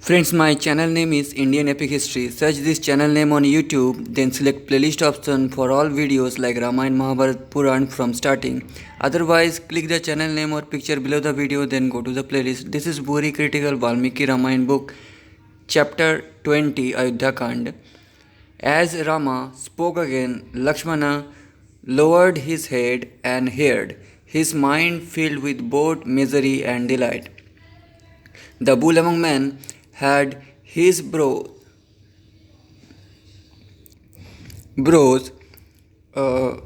Friends, my channel name is Indian Epic History. Search this channel name on YouTube, then select playlist option for all videos like Ramayan, Mahabharata, Puran from starting. Otherwise, click the channel name or picture below the video, then go to the playlist. This is Bori critical Valmiki Ramayan book, chapter 20, Ayodhya Kand. As Rama spoke again, Lakshmana lowered his head and heard, his mind filled with both misery and delight. The bull among men had his brows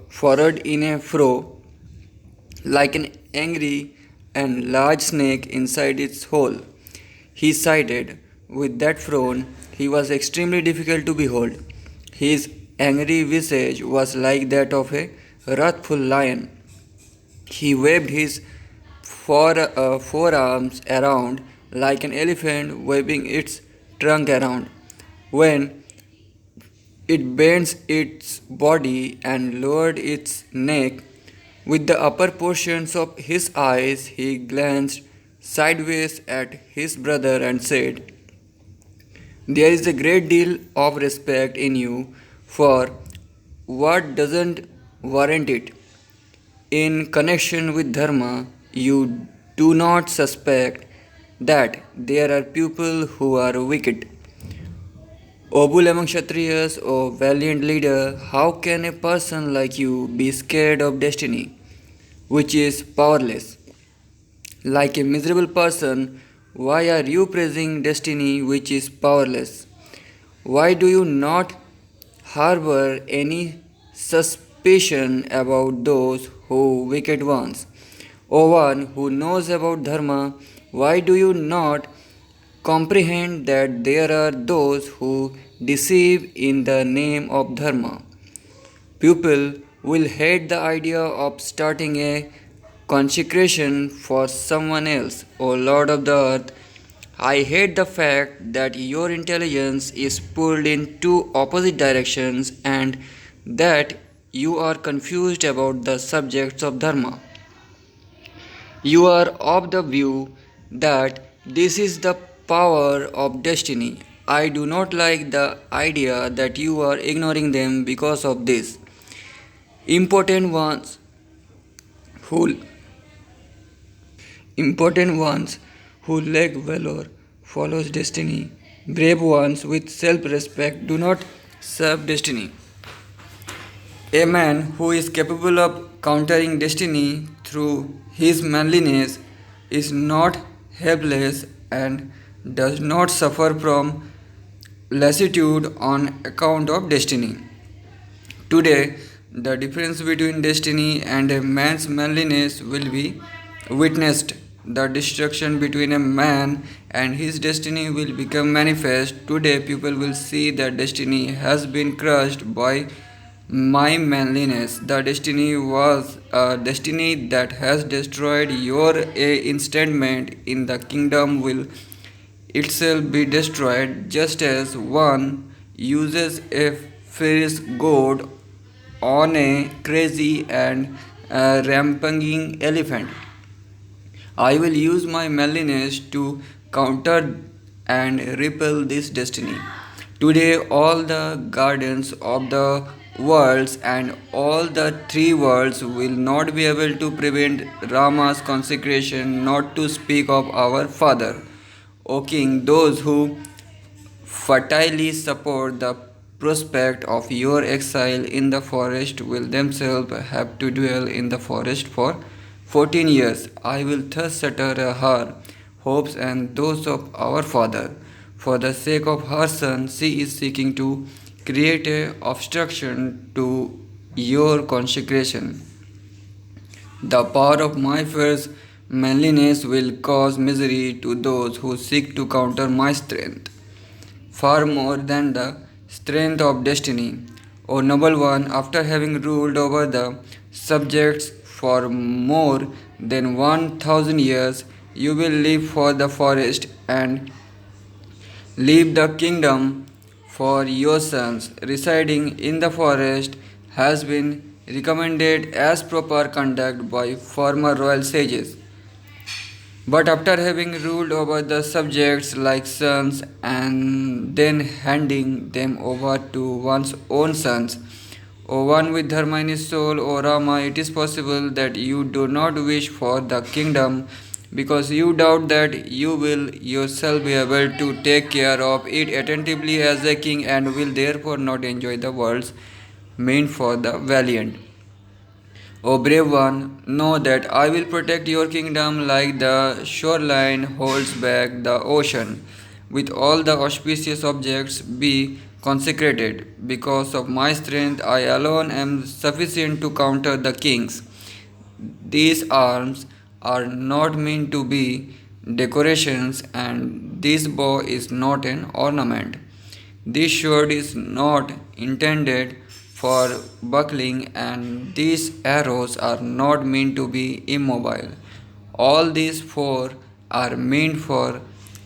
furrowed in a frown like an angry and large snake inside its hole. He sighed. With that frown, he was extremely difficult to behold. His angry visage was like that of a wrathful lion. He waved his forearms around like an elephant waving its trunk around. When it bends its body and lowered its neck, with the upper portions of his eyes, he glanced sideways at his brother and said, "There is a great deal of respect in you for what doesn't warrant it. In connection with Dharma, you do not suspect that there are people who are wicked. O bull among Kshatriyas, O valiant leader, how can a person like you be scared of destiny, which is powerless? Like a miserable person, why are you praising destiny which is powerless? Why do you not harbor any suspicion about those who wicked ones? O one who knows about Dharma, why do you not comprehend that there are those who deceive in the name of Dharma? People will hate the idea of starting a consecration for someone else. O Lord of the earth, I hate the fact that your intelligence is pulled in two opposite directions and that you are confused about the subjects of Dharma. You are of the view that this is the power of destiny. I do not like the idea that you are ignoring them because of this. Important ones who Important ones who lack valor follows destiny. Brave ones with self-respect do not serve destiny. A man who is capable of countering destiny through his manliness is not helpless and does not suffer from lassitude on account of destiny. Today, the difference between destiny and a man's manliness will be witnessed. The destruction between a man and his destiny will become manifest. Today, people will see that destiny has been crushed by my manliness. The destiny was a destiny that has destroyed your instantment in the kingdom will itself be destroyed, just as one uses a fierce goad on a crazy and rampaging elephant. I will use my manliness to counter and repel this destiny. Today, all the gardens of the worlds and all the three worlds will not be able to prevent Rama's consecration, not to speak of our father. O king, those who fertilely support the prospect of your exile in the forest will themselves have to dwell in the forest for 14 years. I will thus shatter her hopes and those of our father. For the sake of her son, she is seeking to create a obstruction to your consecration. The power of my fierce manliness will cause misery to those who seek to counter my strength, far more than the strength of destiny. O noble one, after having ruled over the subjects for more than 1,000 years, you will leave for the forest and leave the kingdom for your sons. Residing in the forest has been recommended as proper conduct by former royal sages. But after having ruled over the subjects like sons and then handing them over to one's own sons, O one with dharma in his soul, O Rama, it is possible that you do not wish for the kingdom because you doubt that you will yourself be able to take care of it attentively as a king and will therefore not enjoy the worlds meant for the valiant. O brave one, know that I will protect your kingdom like the shoreline holds back the ocean. With all the auspicious objects be consecrated. Because of my strength, I alone am sufficient to counter the kings. These arms are not meant to be decorations, and this bow is not an ornament. This sword is not intended for buckling, and these arrows are not meant to be immobile. All these four are meant for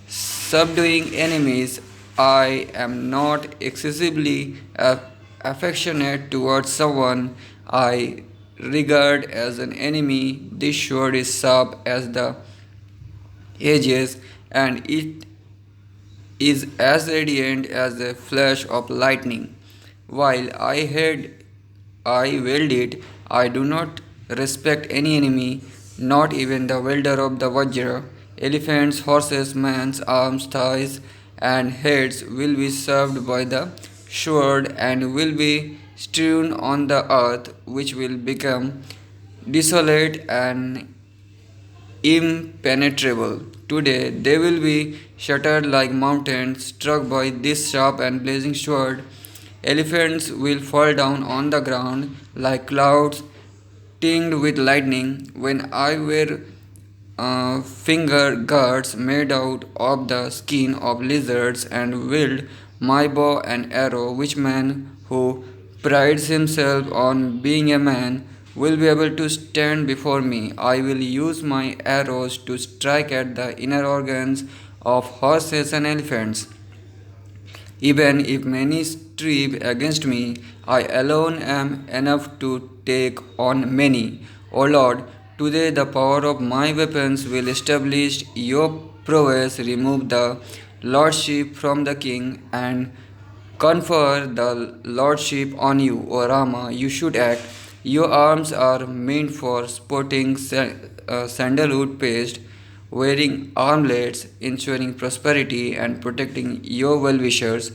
subduing enemies. I am not excessively affectionate towards someone I regard as an enemy. This sword is sharp as the edges, and it is as radiant as a flash of lightning. While I wield it, I do not respect any enemy, not even the wielder of the Vajra. Elephants, horses, men's arms, thighs, and heads will be served by the sword and will be strewn on the earth, which will become desolate and impenetrable. Today they will be shattered like mountains struck by this sharp and blazing sword. Elephants will fall down on the ground like clouds tinged with lightning. When I wear finger guards made out of the skin of lizards and wield my bow and arrow, which man who prides himself on being a man will be able to stand before me. I will use my arrows to strike at the inner organs of horses and elephants. Even if many strive against me, I alone am enough to take on many. O Lord, today the power of my weapons will establish your prowess, remove the lordship from the king, and confer the lordship on you. O Rama, you should act. Your arms are meant for sporting sandalwood paste, wearing armlets, ensuring prosperity, and protecting your well wishers.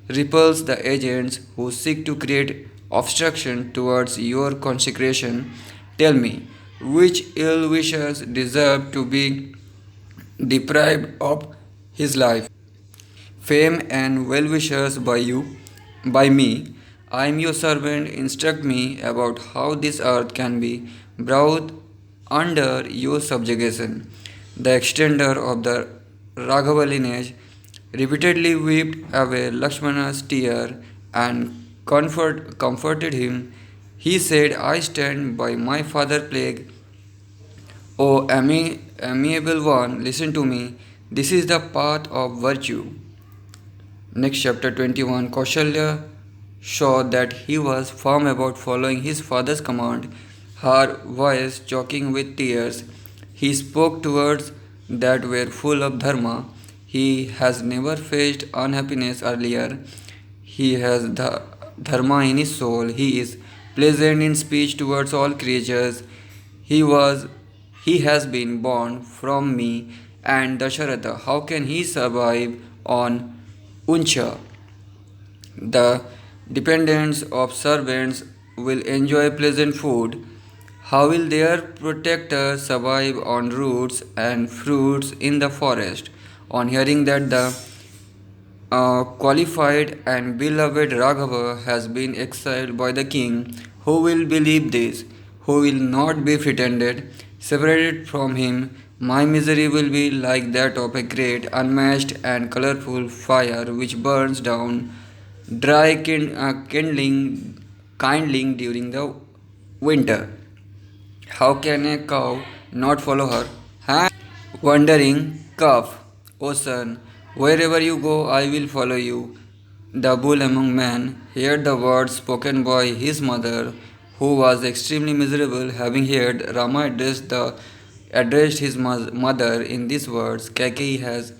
Repulse the agents who seek to create obstruction towards your consecration. Tell me, which ill wishers deserve to be deprived of his life? Fame and well wishers by me. I am your servant. Instruct me about how this earth can be brought under your subjugation. The extender of the Raghava lineage repeatedly wiped away Lakshmana's tear and comforted him. He said, I stand by my father plague. O amiable one, listen to me. This is the path of virtue. Next chapter 21. Kaushalya showed that he was firm about following his father's command, her voice choking with tears. He spoke to words that were full of dharma. He has never faced unhappiness earlier. He has the dharma in his soul. He is pleasant in speech towards all creatures. He was he has been born from me and Dasharatha. How can he survive on Uncha? The dependents of servants will enjoy pleasant food. How will their protectors survive on roots and fruits in the forest? On hearing that the qualified and beloved Raghava has been exiled by the king, who will believe this? Who will not be pretended? Separated from him, my misery will be like that of a great, unmatched, and colorful fire which burns down dry kindling during the winter. How can a cow not follow her? Wandering calf, O son, wherever you go, I will follow you. The bull among men heard the words spoken by his mother, who was extremely miserable, having heard Rama address the addressed his mother in these words: Kaikeyi has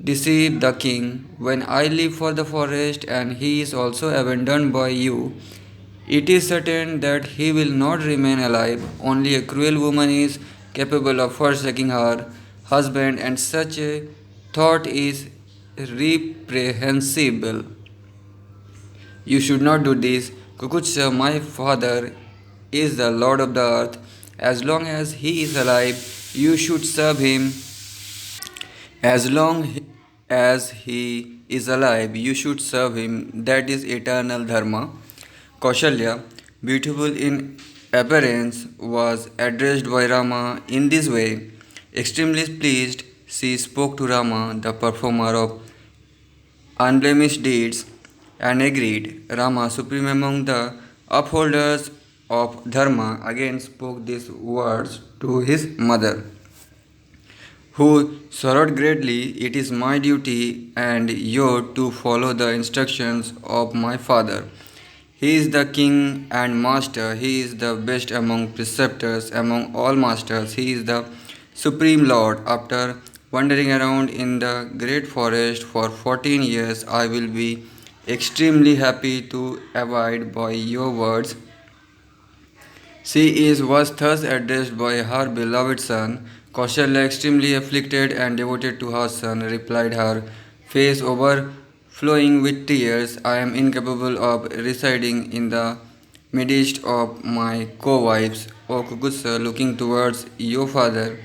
deceived the king. When I leave for the forest and he is also abandoned by you, it is certain that he will not remain alive. Only a cruel woman is capable of forsaking her husband, and such a thought is reprehensible. You should not do this. Kukutsha, my father, is the Lord of the earth. As long as he is alive, you should serve him. As long as he is alive, you should serve him. That is eternal dharma. Kaushalya, beautiful in appearance, was addressed by Rama in this way. Extremely pleased, she spoke to Rama, the performer of unblemished deeds, and agreed. Rama, supreme among the upholders of dharma, again spoke these words to his mother, who sorrowed greatly. It is my duty and yours to follow the instructions of my father. He is the king and master. He is the best among preceptors, among all masters. He is the supreme lord. After wandering around in the great forest for 14 years, I will be extremely happy to abide by your words. She was thus addressed by her beloved son. Kaushalya, extremely afflicted and devoted to her son, replied, her face overflowing with tears, I am incapable of residing in the midst of my co-wives. O Kukusa, looking towards your father,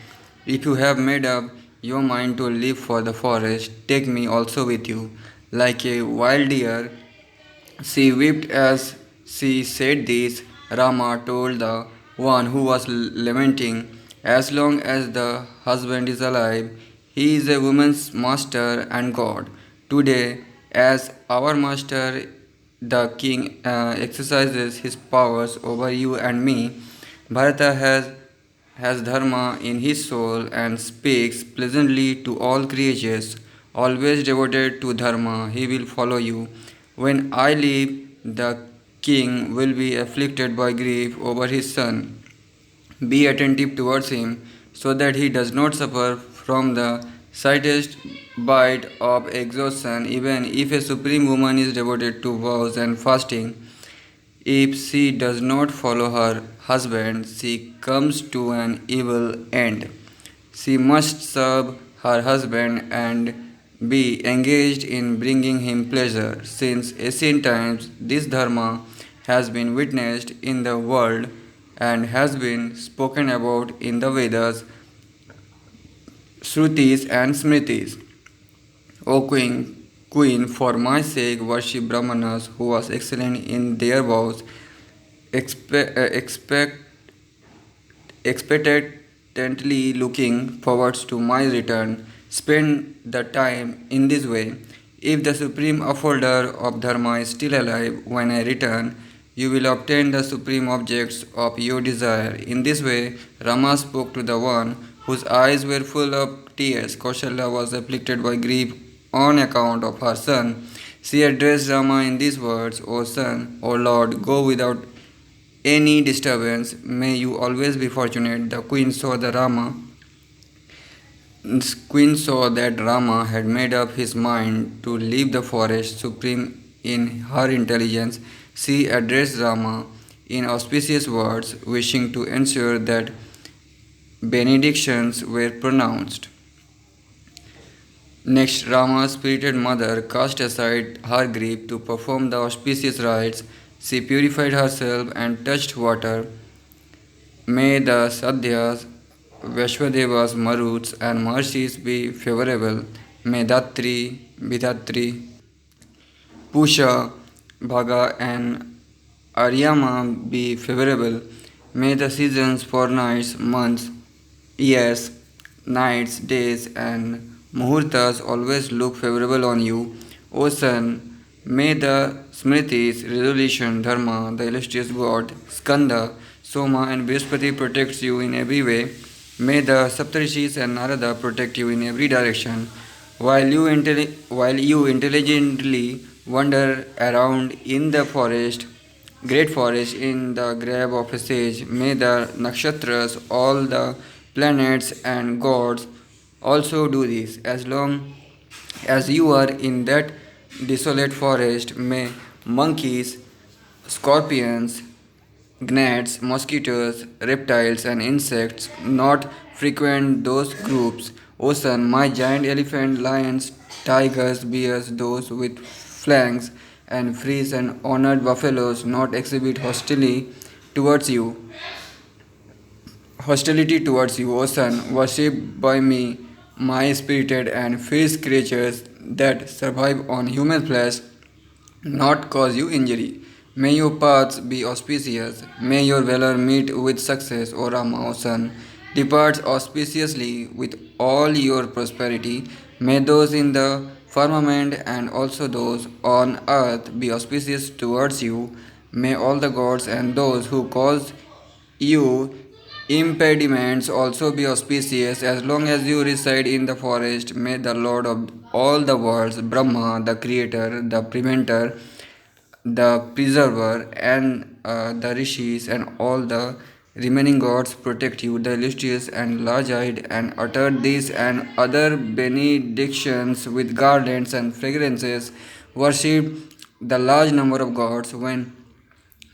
if you have made up your mind to leave for the forest, take me also with you. Like a wild deer, she wept as she said this. Rama told the one who was lamenting, as long as the husband is alive, he is a woman's master and God. Today, as our master, the king exercises his powers over you and me, Bharata has dharma in his soul and speaks pleasantly to all creatures. Always devoted to dharma, he will follow you. When I leave, the king will be afflicted by grief over his son. Be attentive towards him so that he does not suffer from the slightest bite of exhaustion, even if a supreme woman is devoted to vows and fasting. If she does not follow her husband, she comes to an evil end. She must serve her husband and be engaged in bringing him pleasure. Since ancient times, this dharma has been witnessed in the world and has been spoken about in the Vedas, Shrutis, and Smritis. O Queen, for my sake worship Brahmanas who was excellent in their vows, expect expectantly looking forward to my return. Spend the time in this way. If the supreme upholder of dharma is still alive when I return, you will obtain the supreme objects of your desire. In this way, Rama spoke to the one whose eyes were full of tears. Kaushalya was afflicted by grief on account of her son. She addressed Rama in these words: O son, O Lord, go without any disturbance. May you always be fortunate. The queen saw that Rama had made up his mind to leave the forest. Supreme in her intelligence, she addressed Rama in auspicious words, wishing to ensure that benedictions were pronounced. Next, Rama's spirited mother cast aside her grief to perform the auspicious rites. She purified herself and touched water. May the Sadhyas, Vashwadevas, Maruts, and Maharshis be favorable. May Datri, Vidhatri, Pusha, Bhaga, and Aryama be favorable. May the seasons for nights, months, years, nights, days, and muhurtas always look favorable on you. O son, may the Smritis, resolution, Dharma, the illustrious god, Skanda, Soma, and Brihaspati protects you in every way. May the Saptarishis and Narada protect you in every direction. While you intelligently wander around in the forest, great forest, in the grave of a sage, may the nakshatras, all the planets, and gods also do this. As long as you are in that desolate forest, may monkeys, scorpions, gnats, mosquitoes, reptiles, and insects not frequent those groups. Ocean, my giant elephant, lions, tigers, bears, those with flanks, and frees and honored buffaloes not exhibit towards you. Hostility towards you, ocean, worshipped by me, my spirited and fierce creatures that survive on human flesh not cause you injury. May your paths be auspicious. May your valor meet with success, O Rama, O son. Depart auspiciously with all your prosperity. May those in the firmament and also those on earth be auspicious towards you. May all the gods and those who cause you impediments also be auspicious as long as you reside in the forest. May the Lord of all the worlds, Brahma, the creator, the preventer, the preserver, and the rishis and all the remaining gods protect you. The illustrious and large-eyed and uttered these and other benedictions with garlands and fragrances, worshipped the large number of gods when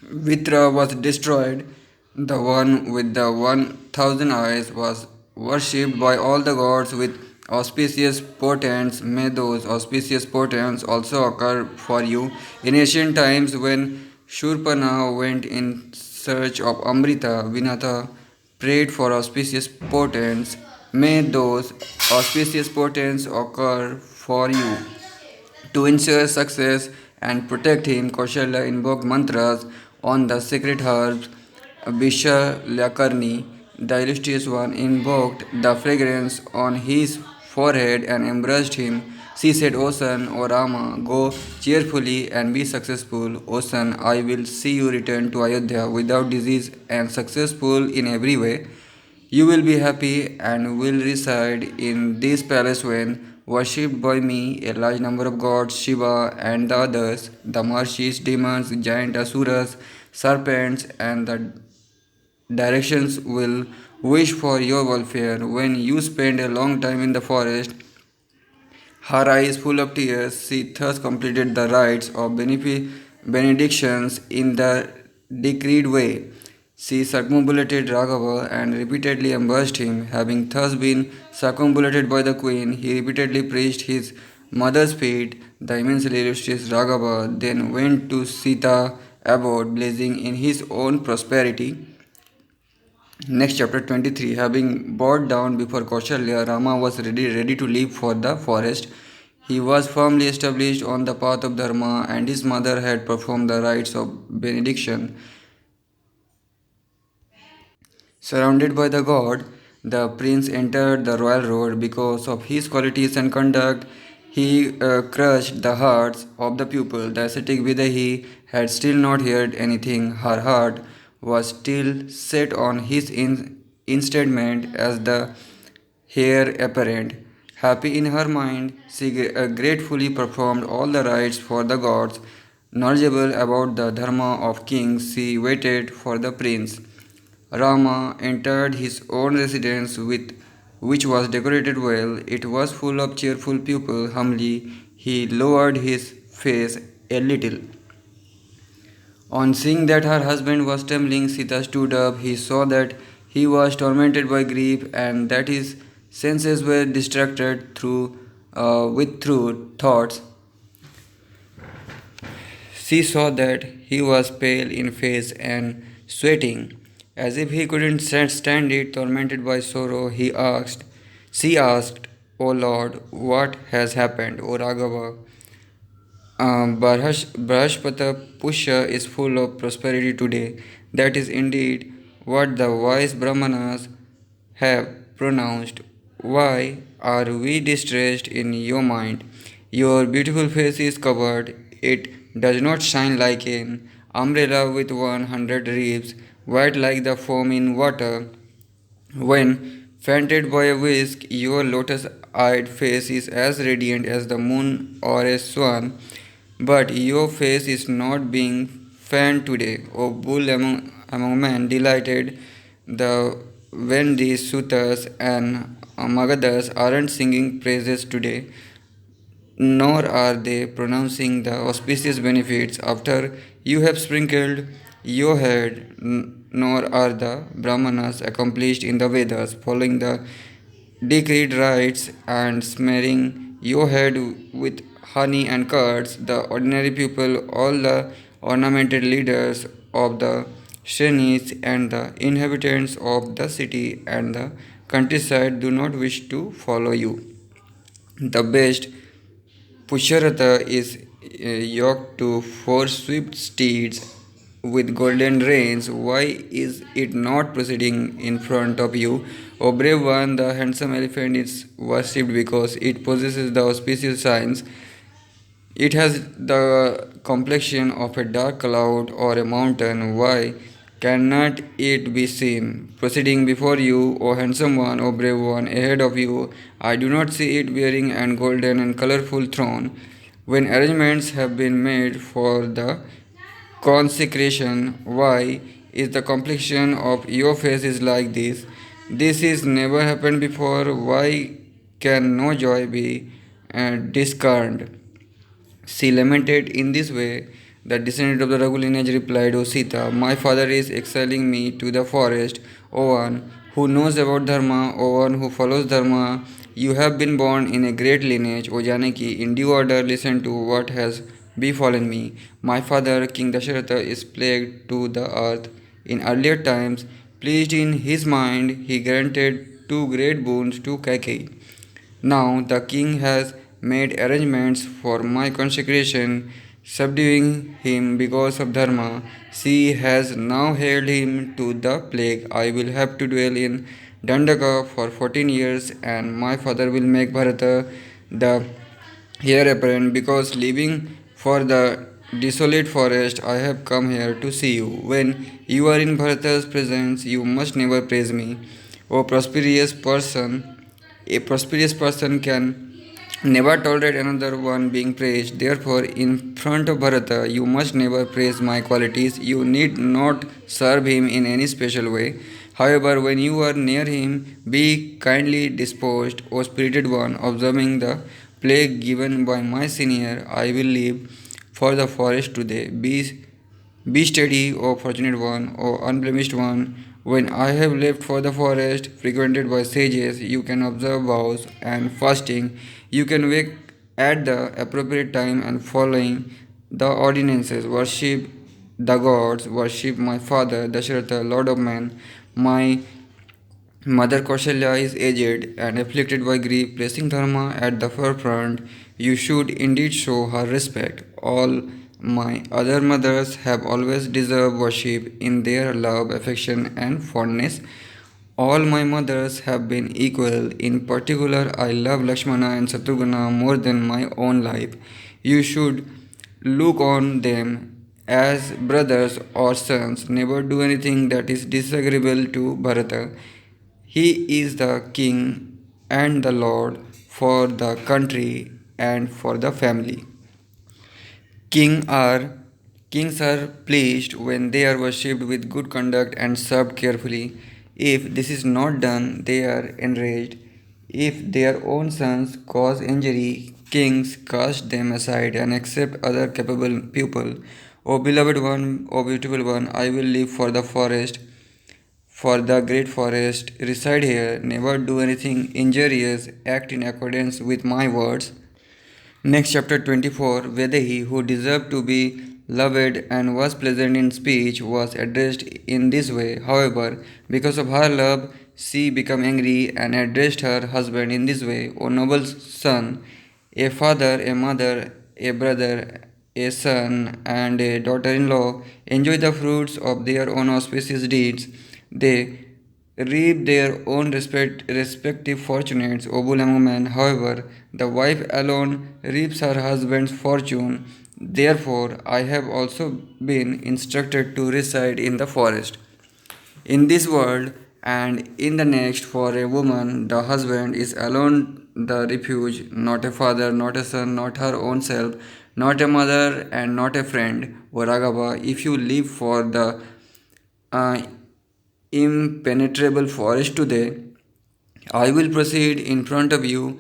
Vitra was destroyed. The one with the 1,000 eyes was worshipped by all the gods with auspicious portents. May those auspicious portents also occur for you. In ancient times, when Shurpana went in search of Amrita, Vinatha prayed for auspicious portents. May those auspicious portents occur for you. To ensure success and protect him, Kaushalya invoked mantras on the sacred herbs Vishalyakarni. The illustrious one invoked the fragrance on his forehead and embraced him. She said, O son, O Rama, go cheerfully and be successful. O son, I will see you return to Ayodhya without disease and successful in every way. You will be happy and will reside in this palace when worshipped by me a large number of gods, Shiva and the others, the Marshis, demons, giant asuras, serpents, and the directions will wish for your welfare. When you spend a long time in the forest, her eyes full of tears, she thus completed the rites of benedictions in the decreed way. She circumambulated Raghava and repeatedly embraced him. Having thus been circumambulated by the queen, he repeatedly praised his mother's feet. The immensely illustrious Raghava then went to Sita abode, blazing in his own prosperity. Next, chapter 23. Having bowed down before Kaushalya, Rama was ready to leave for the forest. He was firmly established on the path of Dharma, and his mother had performed the rites of benediction. Surrounded by the god, the prince entered the royal road. Because of his qualities and conduct, he crushed the hearts of the people. The ascetic Vidahi had still not heard anything. Her heart was still set on his instatement as the heir apparent. Happy in her mind, she gratefully performed all the rites for the gods. Knowledgeable about the dharma of kings, she waited for the prince. Rama entered his own residence which was decorated well. It was full of cheerful people. Humbly he lowered his face a little. On seeing that her husband was trembling, Sita stood up. He saw that he was tormented by grief and that his senses were distracted through thoughts. She saw that he was pale in face and sweating. As if he couldn't stand it, tormented by sorrow, she asked, O Lord, what has happened, O Raghava? Brahspata Pusha is full of prosperity today. That is indeed what the wise Brahmanas have pronounced. Why are we distressed in your mind? Your beautiful face is covered. It does not shine like an umbrella with 100 ribs, white like the foam in water. When fainted by a whisk, your lotus eyed face is as radiant as the moon or a swan. But your face is not being fanned today, O bull among men, delighted. The when these Sutas and Magadas aren't singing praises today, nor are they pronouncing the auspicious benefits after you have sprinkled your head, nor are the Brahmanas accomplished in the Vedas, following the decreed rites and smearing your head with honey and curds. The ordinary people, all the ornamented leaders of the Shrenis and the inhabitants of the city and the countryside do not wish to follow you. The best Pusharata is yoked to four swift steeds with golden reins. Why is it not proceeding in front of you? O brave one, the handsome elephant is worshipped because it possesses the auspicious signs. It has the complexion of a dark cloud or a mountain. Why cannot it be seen? Proceeding before you, O handsome one, O brave one, ahead of you, I do not see it bearing an golden and colorful throne. When arrangements have been made for the consecration, why is the complexion of your face is like this? This is never happened before. Why can no joy be discerned? She lamented in this way. The descendant of the Raghu lineage replied, O Sita, my father is exiling me to the forest. O one who knows about Dharma, O one who follows Dharma, you have been born in a great lineage. O Janaki, in due order listen to what has befallen me. My father, King Dasharatha, is plagued to the earth. In earlier times, pleased in his mind, he granted two great boons to Kaikeyi. Now the king has made arrangements for my consecration, subduing him because of dharma. She has now held him to the plague. I will have to dwell in Dandaka for 14 years, and my father will make Bharata the heir apparent because leaving for the desolate forest I have come here to see you. When you are in Bharata's presence, you must never praise me. O prosperous person, a prosperous person can never tolerate another one being praised. Therefore, in front of Bharata, you must never praise my qualities. You need not serve him in any special way. However, when you are near him, be kindly disposed, O spirited one, observing the plague given by my senior. I will leave for the forest today. Be steady, O fortunate one, O unblemished one. When I have left for the forest frequented by sages, you can observe vows and fasting. You can wake at the appropriate time and following the ordinances. Worship the gods, worship my father, Dasharatha, Lord of man. My Mother Kaushalya is aged and afflicted by grief, placing Dharma at the forefront. You should indeed show her respect. All my other mothers have always deserved worship in their love, affection, and fondness. All my mothers have been equal. In particular, I love Lakshmana and Satrughna more than my own life. You should look on them as brothers or sons. Never do anything that is disagreeable to Bharata. He is the king and the lord for the country and for the family. King are Kings are pleased when they are worshipped with good conduct and served carefully. If this is not done, they are enraged. If their own sons cause injury, kings cast them aside and accept other capable people. O beloved one, O beautiful one, I will leave for the forest, for the great forest, reside here, never do anything injurious, act in accordance with my words. Next, chapter 24, Vedehi, who deserved to be loved and was pleasant in speech, was addressed in this way. However, because of her love, she became angry and addressed her husband in this way: O noble son, a father, a mother, a brother, a son, and a daughter in law enjoy the fruits of their own auspicious deeds. They reap their own respective fortunes. O Bull man, however, the wife alone reaps her husband's fortune. Therefore, I have also been instructed to reside in the forest. In this world and in the next, for a woman, the husband is alone the refuge, not a father, not a son, not her own self, not a mother, and not a friend. O Raghava, if you live for the uh, impenetrable forest today, I will proceed in front of you,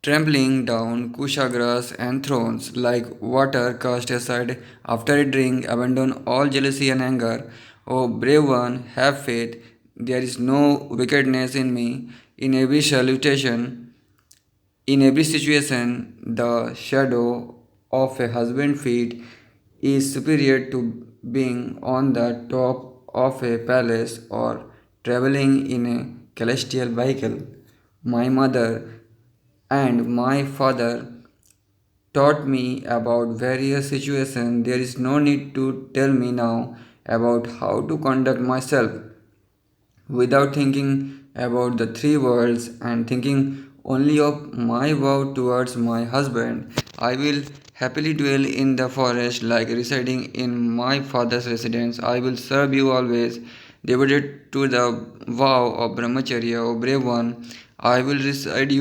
trampling down kushagrass and thrones like water cast aside after a drink. Abandon all jealousy and anger. O brave one, have faith. There is no wickedness in me. In every salutation, in every situation, the shadow of a husband's feet is superior to being on the top of a palace or traveling in a celestial vehicle. My mother and my father taught me about various situations. There is no need to tell me now about how to conduct myself without thinking about the three worlds and thinking only of my vow towards my husband. I will happily dwell in the forest like residing in my father's residence. I will serve you always, devoted to the vow of brahmacharya, O brave one. I will reside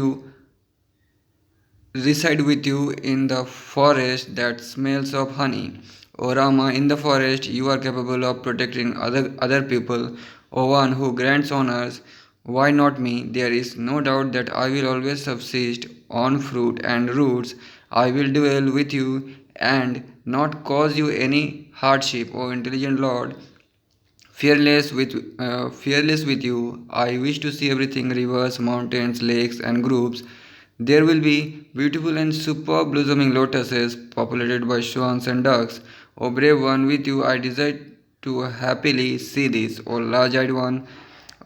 with you in the forest that smells of honey. O Rama, in the forest you are capable of protecting other people. O one who grants honors, why not me? There is no doubt that I will always subsist on fruit and roots. I will dwell with you and not cause you any hardship, O intelligent Lord. Fearless with you, I wish to see everything rivers, mountains, lakes, and groups. There will be beautiful and superb blossoming lotuses populated by swans and ducks. O brave one, with you I desire to happily see this. O large eyed one,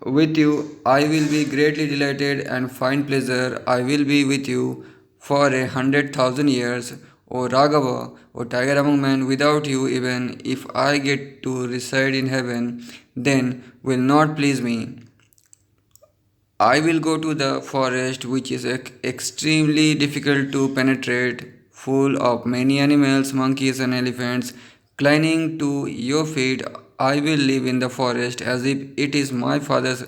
with you I will be greatly delighted and find pleasure. I will be with you for 100,000 years. O Raghava, O tiger among men, without you, even if I get to reside in heaven, then will not please me. I will go to the forest, which is extremely difficult to penetrate, full of many animals, monkeys, and elephants. Clinging to your feet, I will live in the forest as if it is my father's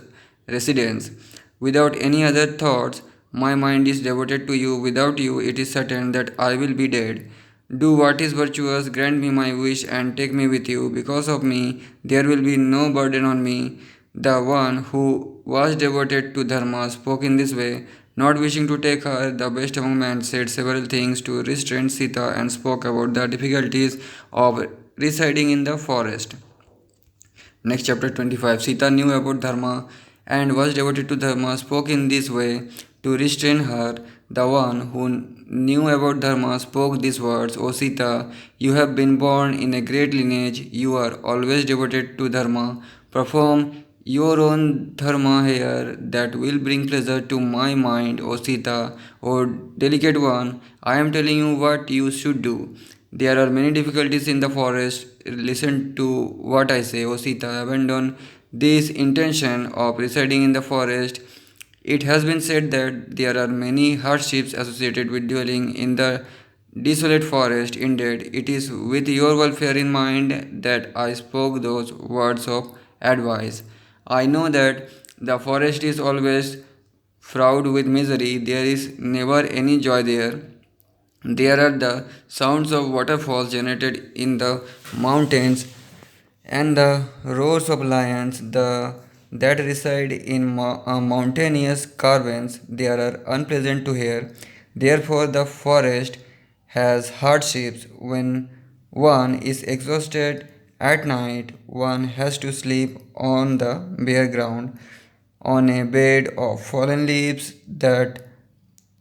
residence. Without any other thoughts, my mind is devoted to you. Without you, it is certain that I will be dead. Do what is virtuous, grant me my wish, and take me with you. Because of me, there will be no burden on me. The one who was devoted to Dharma spoke in this way. Not wishing to take her, the best among men said several things to restrain Sita and spoke about the difficulties of residing in the forest. Next, chapter 25. Sita knew about Dharma and was devoted to Dharma, spoke in this way to restrain her. The one who knew about Dharma spoke these words: O Sita, you have been born in a great lineage, you are always devoted to Dharma. Perform your own Dharma here that will bring pleasure to my mind, O Sita. O delicate one, I am telling you what you should do. There are many difficulties in the forest. Listen to what I say, O Sita. Abandon this intention of residing in the forest. It has been said that there are many hardships associated with dwelling in the desolate forest. Indeed, it is with your welfare in mind that I spoke those words of advice. I know that the forest is always fraught with misery. There is never any joy there. There are the sounds of waterfalls generated in the mountains and the roars of lions that reside in mountainous caverns. They are unpleasant to hear. Therefore, the forest has hardships. When one is exhausted at night, one has to sleep on the bare ground, on a bed of fallen leaves that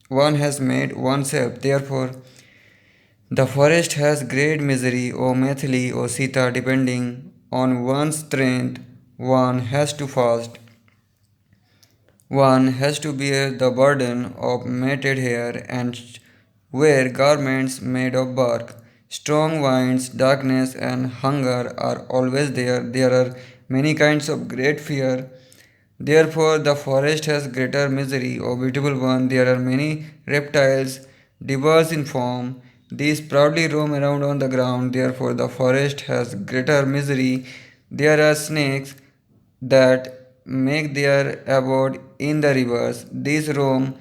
one has made oneself. Therefore, the forest has great misery, O Maithili, O Sita, depending on one's strength. One has to fast. One has to bear the burden of matted hair and wear garments made of bark. Strong winds, darkness, and hunger are always there. There are many kinds of great fear. Therefore, the forest has greater misery, O beautiful one. There are many reptiles, diverse in form. These proudly roam around on the ground. Therefore, the forest has greater misery. There are snakes that make their abode in the rivers. These roam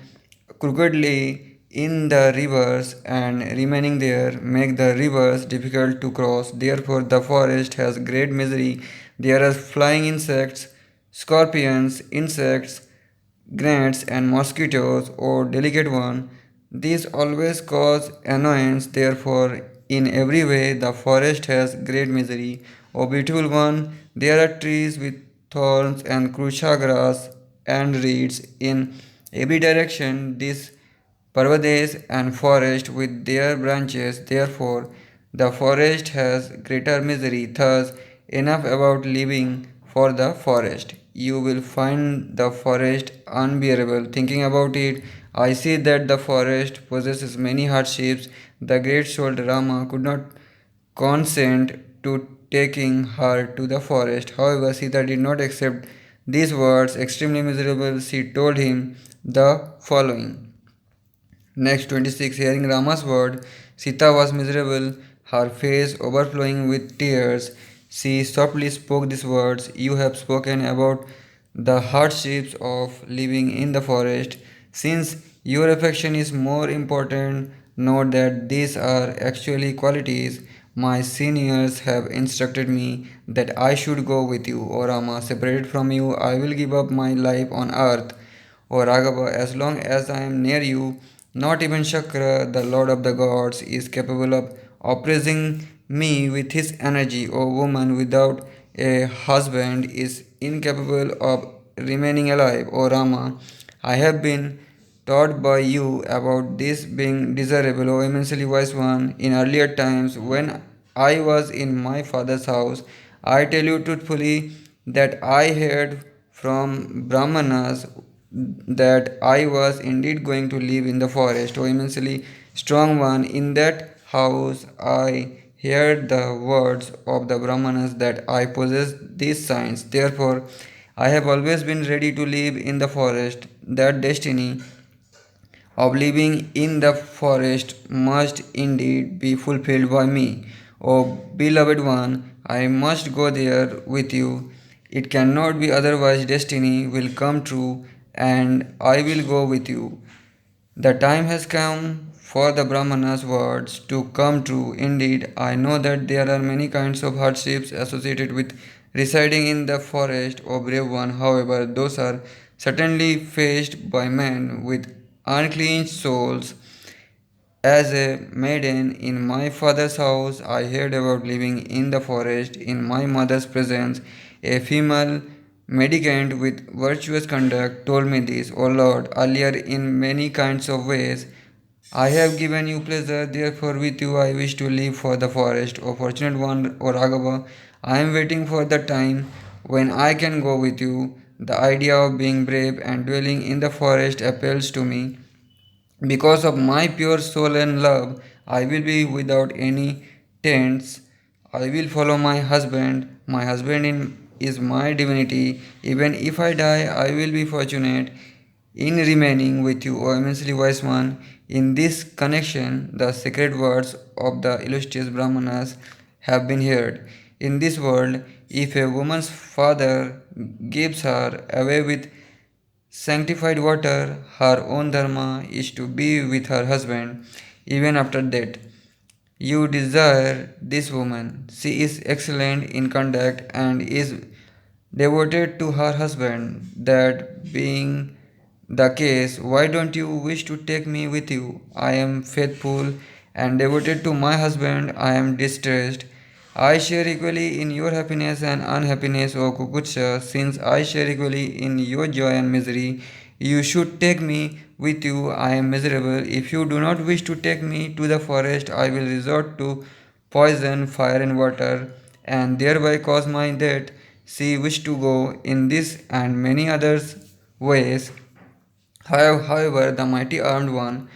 crookedly in the rivers and remaining there make the rivers difficult to cross. Therefore, the forest has great misery. There are flying insects scorpions, insects, gnats, and mosquitoes, or delicate one. These always cause annoyance, therefore, in every way, the forest has great misery. O beautiful one, there are trees with thorns and crucia grass and reeds in every direction. This Parvades and forest with their branches, therefore, the forest has greater misery. Thus, enough about living for the forest. You will find the forest unbearable. Thinking about it, I see that the forest possesses many hardships. The great souled Rama could not consent to taking her to the forest. However, Sita did not accept these words. Extremely miserable, she told him the following. Next 26. Hearing Rama's word, Sita was miserable, her face overflowing with tears. She softly spoke these words. You have spoken about the hardships of living in the forest. Since your affection is more important, note that these are actually qualities. My seniors have instructed me that I should go with you, O Rama. Separated from you, I will give up my life on earth. O Raghava, as long as I am near you, not even Shakra, the Lord of the gods, is capable of oppressing me with his energy. O woman without a husband is incapable of remaining alive. O Rama, I have been taught by you about this being desirable, O immensely wise one. In earlier times, when I was in my father's house, I tell you truthfully that I heard from Brahmanas that I was indeed going to live in the forest, O immensely strong one. In that house I heard the words of the Brahmanas that I possess these signs. Therefore, I have always been ready to live in the forest. That destiny of living in the forest must indeed be fulfilled by me. O beloved one, I must go there with you. It cannot be otherwise. Destiny will come true, and I will go with you. The time has come for the Brahmana's words to come true. Indeed, I know that there are many kinds of hardships associated with residing in the forest, O brave one. However, those are certainly faced by men with unclean souls. As a maiden in my father's house, I heard about living in the forest in my mother's presence. A female mendicant with virtuous conduct told me this, O Lord, earlier in many kinds of ways. I have given you pleasure, therefore with you I wish to live for the forest. O fortunate one, O Raghava, I am waiting for the time when I can go with you. The idea of being brave and dwelling in the forest appeals to me. Because of my pure soul and love, I will be without any tents. I will follow my husband. My is my divinity. Even if I die, I will be fortunate in remaining with you, O immensely wise one. In this connection, the sacred words of the illustrious Brahmanas have been heard. In this world, if a woman's father gives her away with sanctified water, her own dharma is to be with her husband even after death. You desire this woman. She is excellent in conduct and is devoted to her husband. That being the case, why don't you wish to take me with you? I am faithful and devoted to my husband. I am distressed. I share equally in your happiness and unhappiness, O Kukutsha. Since I share equally in your joy and misery, you should take me with you. I am miserable. If you do not wish to take me to the forest, I will resort to poison, fire, and water, and thereby cause my death. She wished to go in this and many others ways. However, the mighty armed one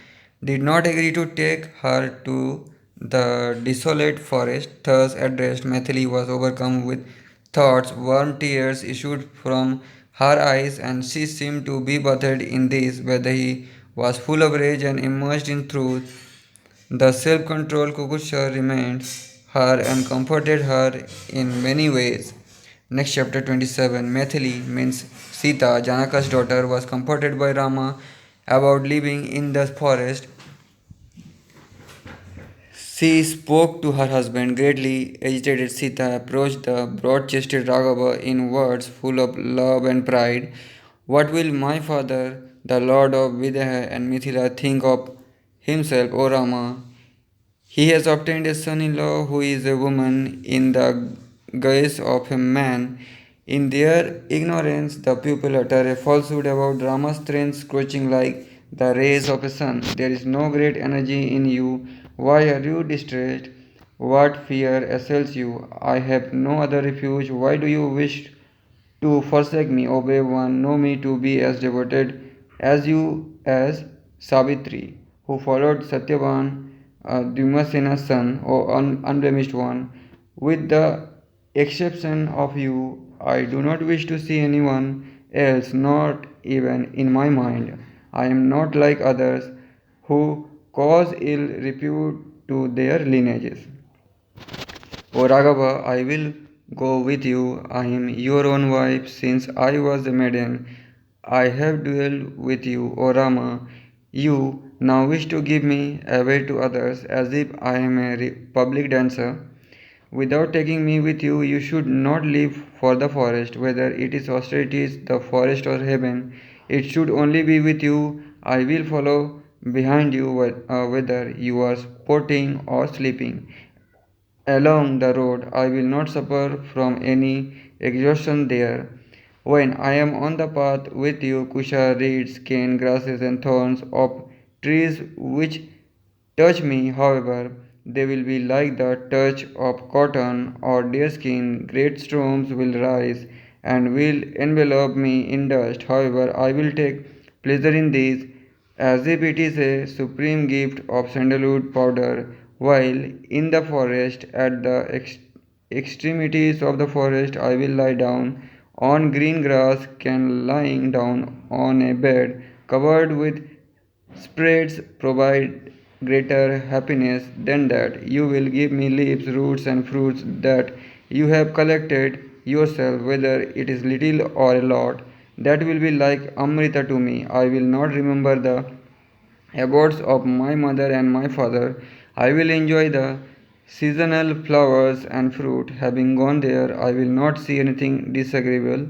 did not agree to take her to the desolate forest. Thus addressed, Maithili was overcome with thoughts. Warm tears issued from her eyes, and she seemed to be bathed in this. Whether he was full of rage and immersed in truth, the self-controlled Kukusha remained her and comforted her in many ways. Next chapter 27. Maithili means Sita, Janaka's daughter, was comforted by Rama about living in the forest. She spoke to her husband. Greatly agitated, Sita approached the broad chested Raghava in words full of love and pride. What will my father, the Lord of Vidya and Mithila, think of himself, O Rama? He has obtained a son in law who is a woman in the guise of a man. In their ignorance, the people utter a falsehood about Rama's strength scorching like the rays of a sun. There is no great energy in you. Why are you distressed? What fear assails you? I have no other refuge. Why do you wish to forsake me, obey one, know me to be as devoted as you as Savitri, who followed Satyavan, Dumasena's son, O unblemished one. With the exception of you, I do not wish to see anyone else, not even in my mind. I am not like others who cause ill repute to their lineages. O Raghava, I will go with you. I am your own wife since I was a maiden. I have dwelled with you, O Rama. You now wish to give me away to others as if I am a public dancer. Without taking me with you, you should not leave for the forest, whether it is austerities, the forest, or heaven. It should only be with you. I will follow behind you whether you are sporting or sleeping along the road. I will not suffer from any exhaustion there. When I am on the path with you, kusha, reeds, cane, grasses, and thorns of trees which touch me, however, they will be like the touch of cotton or deerskin. Great storms will rise and will envelop me in dust. However, I will take pleasure in these as if it is a supreme gift of sandalwood powder, while in the forest, at the extremities of the forest, I will lie down on green grass, can lying down on a bed covered with spreads provide greater happiness than that. You will give me leaves, roots, and fruits that you have collected yourself, whether it is little or a lot. That will be like Amrita to me. I will not remember the abodes of my mother and my father. I will enjoy the seasonal flowers and fruit. Having gone there, I will not see anything disagreeable.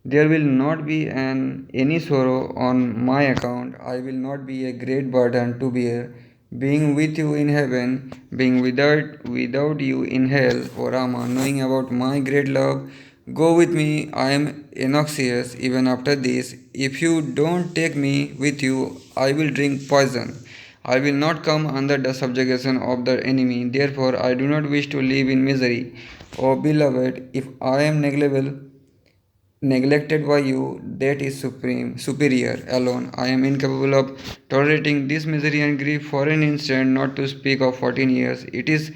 There will not be any sorrow on my account. I will not be a great burden to bear. Being with you in heaven, being without you in hell, O Rama, knowing about my great love, go with me. I am innoxious even after this. If you don't take me with you, I will drink poison. I will not come under the subjugation of the enemy. Therefore, I do not wish to live in misery. O beloved, if I am negligible, neglected by you, that is superior alone. I am incapable of tolerating this misery and grief for an instant, not to speak of 14 years. It is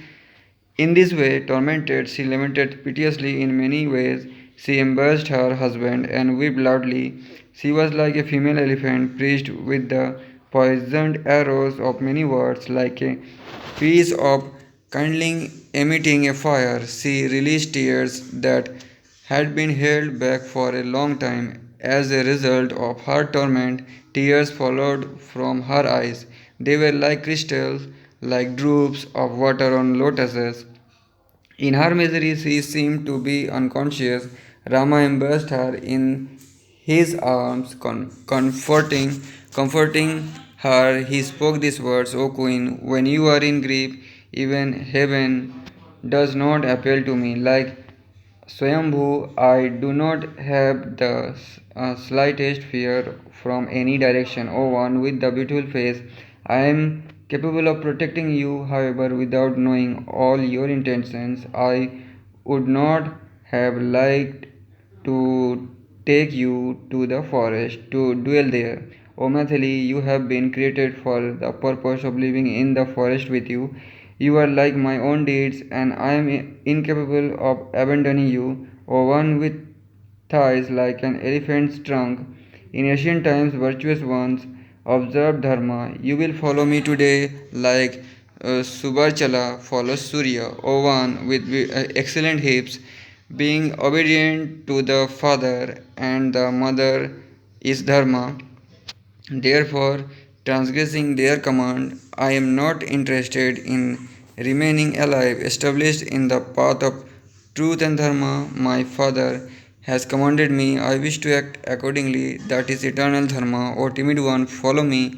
in this way, tormented, she lamented piteously in many ways. She embraced her husband and wept loudly. She was like a female elephant, pierced with the poisoned arrows of many words, like a piece of kindling emitting a fire. She released tears that had been held back for a long time. As a result of her torment, tears followed from her eyes. They were like crystals, like drops of water on lotuses. In her misery, she seemed to be unconscious. Rama embraced her in his arms, comforting her. He spoke these words, O Queen, when you are in grief, even heaven does not appeal to me. Like Swayambhu, I do not have the slightest fear from any direction. O one with the beautiful face, I am capable of protecting you, however, without knowing all your intentions. I would not have liked to take you to the forest to dwell there. O Mathili, you have been created for the purpose of living in the forest with you. You are like my own deeds, and I am incapable of abandoning you, O one with thighs like an elephant's trunk. In ancient times, virtuous ones observed dharma. You will follow me today like Subharchala follows Surya, O one with excellent hips, being obedient to the father and the mother is dharma. Therefore, transgressing their command, I am not interested in remaining alive, established in the path of truth and dharma. My Father has commanded me. I wish to act accordingly. That is eternal dharma. O timid one, follow me.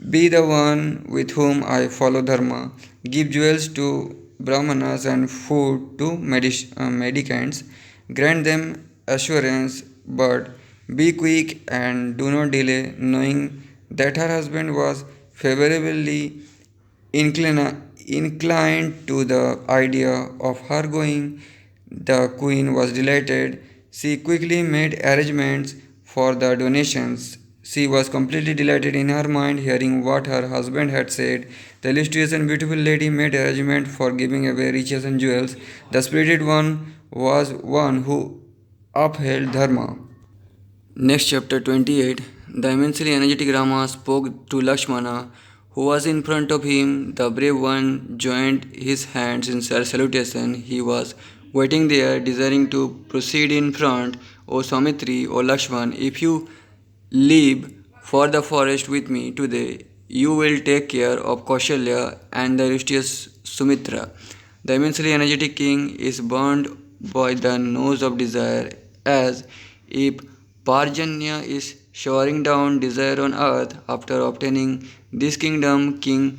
Be the one with whom I follow dharma. Give jewels to brahmanas and food to mendicants. Grant them assurance, but be quick and do not delay, knowing that her husband was favorably inclined to the idea of her going. The queen was delighted. She quickly made arrangements for the donations. She was completely delighted in her mind hearing what her husband had said. The illustrious and beautiful lady made arrangement for giving away riches and jewels. The spirited one was one who upheld dharma. Next chapter 28. The immensely energetic Rama spoke to Lakshmana, who was in front of him. The brave one joined his hands in salutation. He was waiting there, desiring to proceed in front. O Saumitri, O Lakshman, if you leave for the forest with me today, you will take care of Kaushalya and the illustrious Sumitra. The immensely energetic king is burned by the nose of desire, as if Parjanya is showering down desire on earth. After obtaining this kingdom, King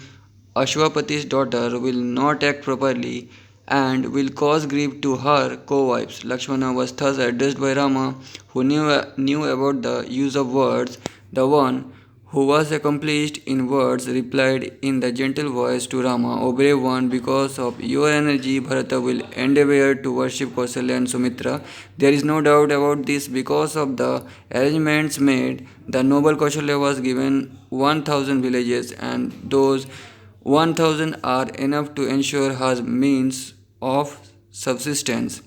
Ashwapati's daughter will not act properly and will cause grief to her co-wives. Lakshmana was thus addressed by Rama, who knew about the use of words. The one who was accomplished in words replied in the gentle voice to Rama, O brave one, because of your energy, Bharata will endeavor to worship Kausalya and Sumitra. There is no doubt about this. Because of the arrangements made, the noble Kausalya was given 1,000 villages, and those 1,000 are enough to ensure her means of subsistence.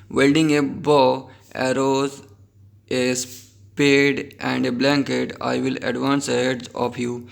Wielding a bow, arrows, a spade, and a blanket, I will advance ahead of you,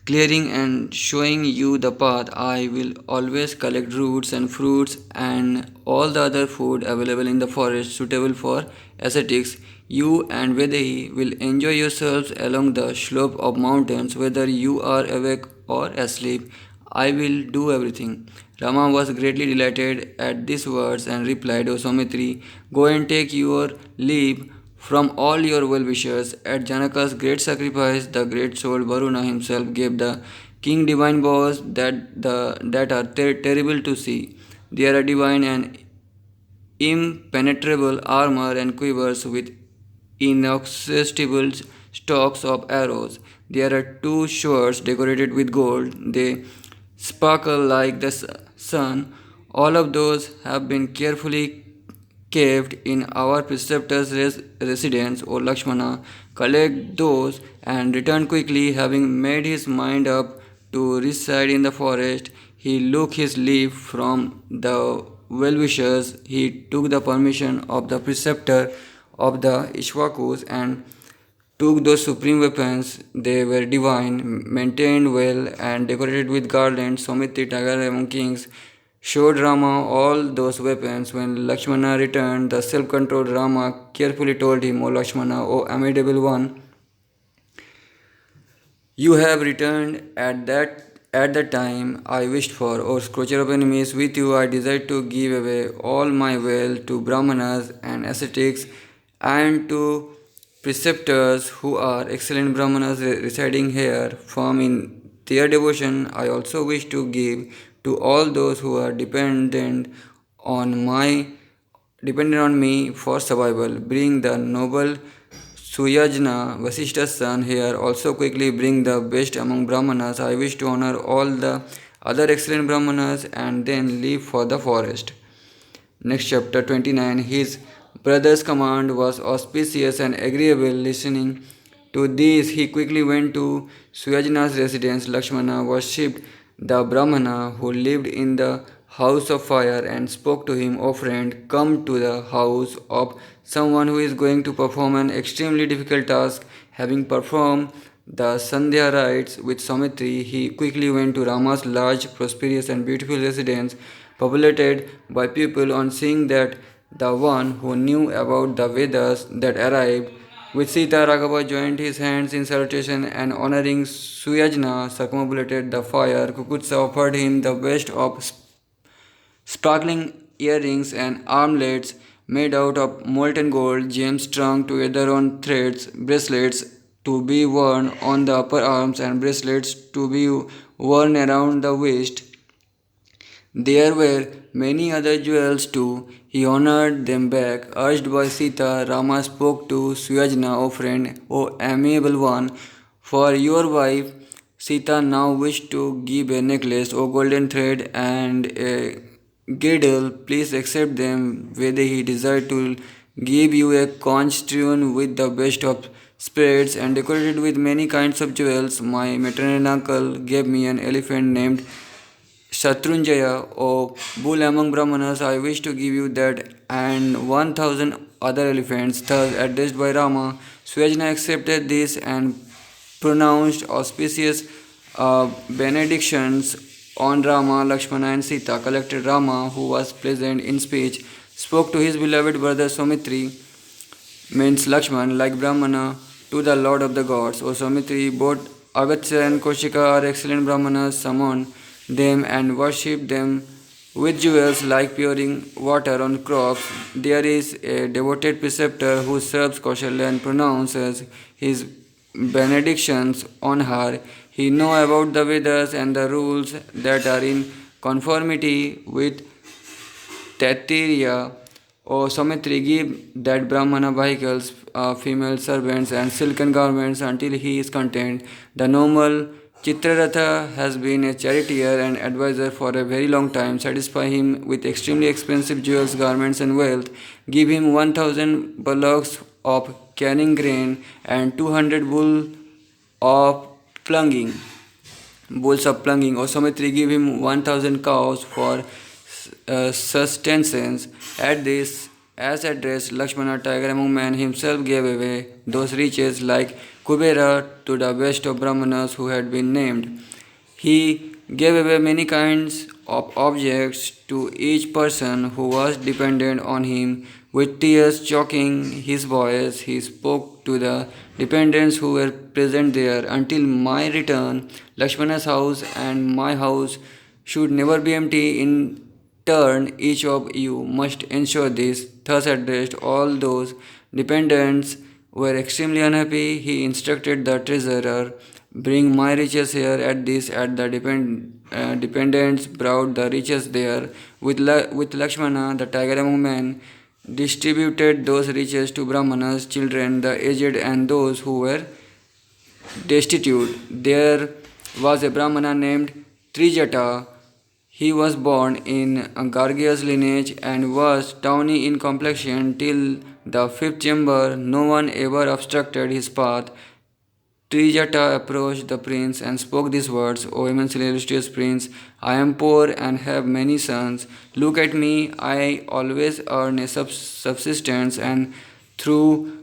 clearing and showing you the path. I will always collect roots and fruits and all the other food available in the forest suitable for ascetics. You and Vedahi will enjoy yourselves along the slope of mountains, whether you are awake or asleep. I will do everything. Rama was greatly delighted at these words and replied, O Saumitri, go and take your leave from all your well-wishers. At Janaka's great sacrifice, the great soul Varuna himself gave the king divine bows that are terrible to see. They are divine and impenetrable armor and quivers with inexhaustible stocks of arrows. There are two swords decorated with gold. They sparkle like the sun. All of those have been carefully kept in our preceptor's residence, O Lakshmana. Collect those and return quickly. Having made his mind up to reside in the forest, he took his leave from the well-wishers. He took the permission of the preceptor of the Ishwakus and took those supreme weapons. They were divine, maintained well, and decorated with garlands. Saumitri, tiger among kings, showed Rama all those weapons. When Lakshmana returned, the self-controlled Rama carefully told him, O Lakshmana, O amiable one, you have returned at the time I wished for, O scorcher of enemies. With you I desired to give away all my wealth to Brahmanas and ascetics and to preceptors who are excellent Brahmanas residing here. Firm in their devotion, I also wish to give to all those who are dependent on me for survival. Bring the noble Suyajna, Vasishta's son, here. Also quickly bring the best among Brahmanas. I wish to honor all the other excellent Brahmanas and then leave for the forest. Next chapter 29. His brother's command was auspicious and agreeable. Listening to this, he quickly went to Suyajna's residence. Lakshmana worshipped the Brahmana who lived in the house of fire and spoke to him, O friend, come to the house of someone who is going to perform an extremely difficult task. Having performed the Sandhya rites with Saumitri, he quickly went to Rama's large, prosperous, and beautiful residence, populated by people. On seeing that the one who knew about the Vedas that arrived, With Sita, Raghava joined his hands in salutation and honoring Suyajna circumambulated the fire. Kukutsa offered him the best of sparkling earrings and armlets made out of molten gold, gems strung together on threads, bracelets to be worn on the upper arms, and bracelets to be worn around the waist. There were many other jewels too. He honored them back. Urged by Sita, Rama spoke to Suyajna, O friend, O amiable one, for your wife Sita now wished to give a necklace, O golden thread, and a girdle. Please accept them. Whether he desired to give you a conch strewn with the best of spreads and decorated with many kinds of jewels. My maternal uncle gave me an elephant named Shatrunjaya, O bull among Brahmanas, I wish to give you that and 1,000 other elephants. Thus addressed by Rama, Swajna accepted this and pronounced auspicious benedictions on Rama, Lakshmana, and Sita. Collected Rama, who was pleasant in speech, spoke to his beloved brother Somitri, means Lakshman, like Brahmana, to the Lord of the gods. O Samitri, both Agastya and Koshika are excellent Brahmanas. Summon them and worship them with jewels like pouring water on crops. There is a devoted preceptor who serves Kaushalya and pronounces his benedictions on her. He knows about the Vedas and the rules that are in conformity with Taittiriya. O Samitri, give that Brahmana vehicles, female servants, and silken garments until he is content. The noble Chitraratha has been a charioteer and advisor for a very long time. Satisfy him with extremely expensive jewels, garments, and wealth. Give him 1,000 bullocks of carrying grain and 200 of plunging bulls of plunging. O Samitri, give him 1,000 cows for sustenance. At this, as addressed, Lakshmana, tiger among men, himself gave away those riches like Kubera to the best of Brahmanas who had been named. He gave away many kinds of objects to each person who was dependent on him. With tears choking his voice, he spoke to the dependents who were present there. Until my return, Lakshmana's house and my house should never be empty. In turn, each of you must ensure this. Thus addressed, all those dependents were extremely unhappy. He instructed the treasurer, bring my riches here. At this, at the dependents brought the riches there. With Lakshmana, the tiger among men, distributed those riches to Brahmanas, children, the aged, and those who were destitute. There was a Brahmana named Trijata. He was born in Gargia's lineage and was tawny in complexion till the fifth chamber. No one ever obstructed his path. Trijata approached the prince and spoke these words, O immensely illustrious prince, I am poor and have many sons. Look at me, I always earn a subsistence, and through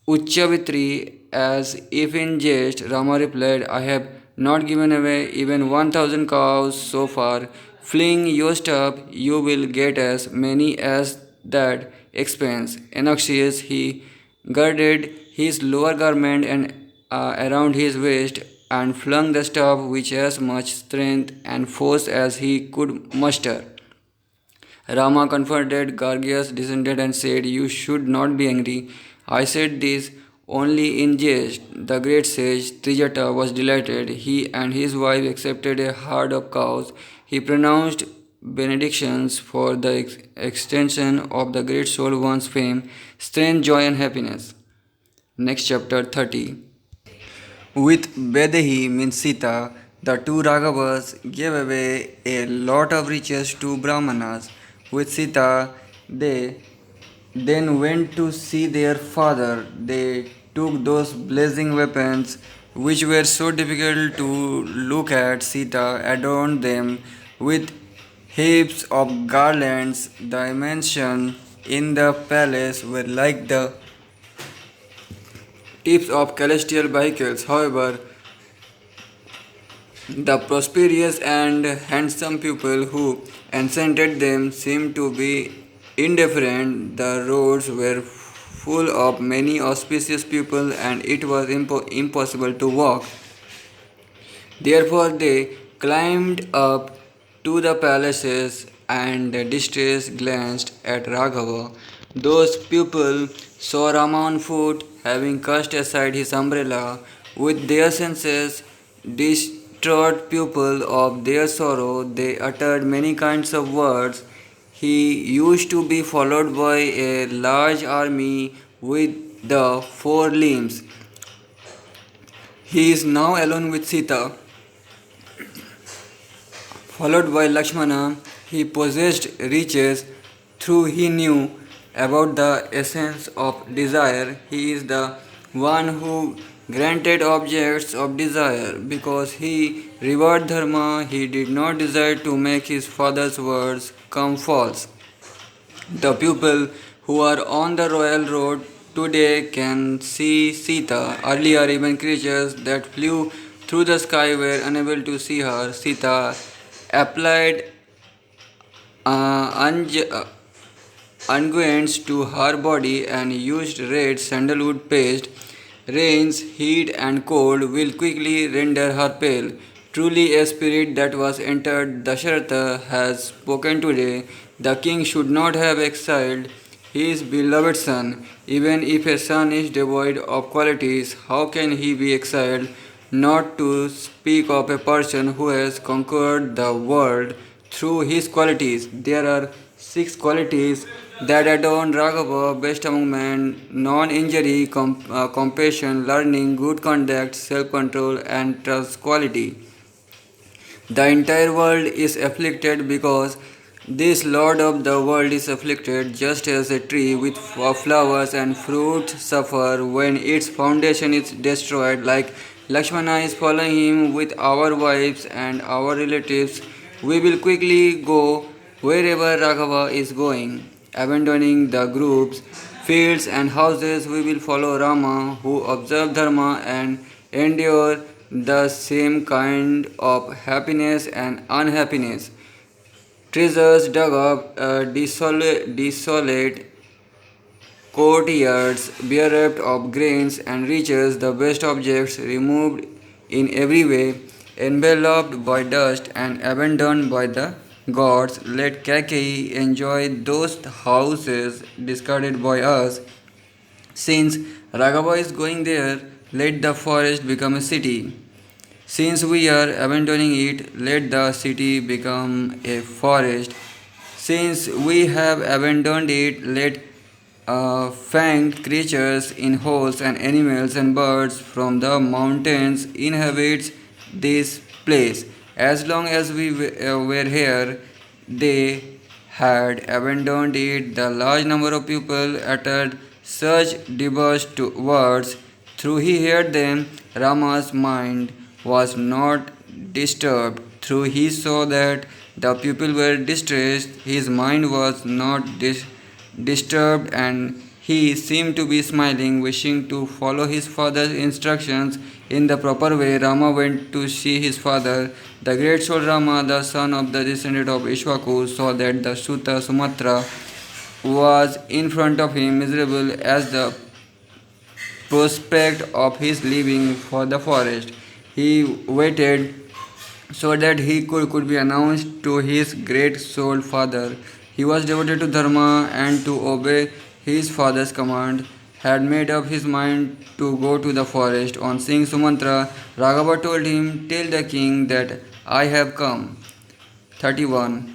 Uchavitri, as if in jest, Rama replied, I have not given away even 1,000 cows so far. Fling your stuff, you will get as many as that expense. Enoxious, he girded his lower garment and around his waist and flung the staff with as much strength and force as he could muster. Rama confronted Gargias, descended and said, You should not be angry. I said this only in jest. The great sage Trijata was delighted. He and his wife accepted a herd of cows. He pronounced benedictions for the extension of the great soul one's fame, strength, joy, and happiness. Next chapter 30. With Bedehi means Sita, the two Raghavas gave away a lot of riches to Brahmanas. With Sita, they then went to see their father. They took those blazing weapons which were so difficult to look at. Sita adorned them with heaps of garlands. The mansion in the palace were like the tips of celestial vehicles. However, the prosperous and handsome people who enchanted them seemed to be indifferent. The roads were full of many auspicious people, and it was impossible to walk. Therefore, they climbed up to the palaces, and the distress glanced at Raghava. Those people saw Rama on foot, having cast aside his umbrella. With their senses distraught pupil of their sorrow, they uttered many kinds of words. He used to be followed by a large army with the four limbs. He is now alone with Sita, followed by Lakshmana. He possessed riches through he knew about the essence of desire. He is the one who granted objects of desire because he revered dharma. He did not desire to make his father's words come false. The people who are on the royal road today can see Sita. Earlier, even creatures that flew through the sky were unable to see her. Sita applied unguents to her body and used red sandalwood paste. Rains, heat, and cold will quickly render her pale. Truly, a spirit that was entered Dasharatha has spoken today. The king should not have exiled his beloved son. Even if a son is devoid of qualities, how can he be exiled? Not to speak of a person who has conquered the world through his qualities. There are six qualities that adorn Raghava, best among men: non injury, compassion, learning, good conduct, self control, and trust quality. The entire world is afflicted because this Lord of the world is afflicted, just as a tree with flowers and fruit suffer when its foundation is destroyed. Like Lakshmana is following him with our wives and our relatives, we will quickly go wherever Raghava is going. Abandoning the groups, fields, and houses, we will follow Rama, who observe Dharma and endure the same kind of happiness and unhappiness. Treasures dug up, desolate courtyards bereft of grains and riches, the best objects removed in every way, enveloped by dust and abandoned by the gods. Let Kaikeyi enjoy those houses discarded by us. Since Raghava is going there, let the forest become a city. Since we are abandoning it, let the city become a forest. Since we have abandoned it, let fanged creatures in holes and animals and birds from the mountains inhabit this place. As long as we were here, they had abandoned it. The large number of people uttered such debauched words. Through he heard them, Rama's mind was not disturbed. Through he saw that the people were distressed, his mind was not disturbed, and he seemed to be smiling, wishing to follow his father's instructions in the proper way. Rama went to see his father. The great soul Rama, the son of the descendant of Ishwaku, saw that the Suta Sumatra was in front of him, miserable as the prospect of his leaving for the forest. He waited so that he could be announced to his great souled father. He was devoted to Dharma and to obey his father's command, had made up his mind to go to the forest. On seeing Sumantra, Raghava told him, "Tell the king that I have come." 31.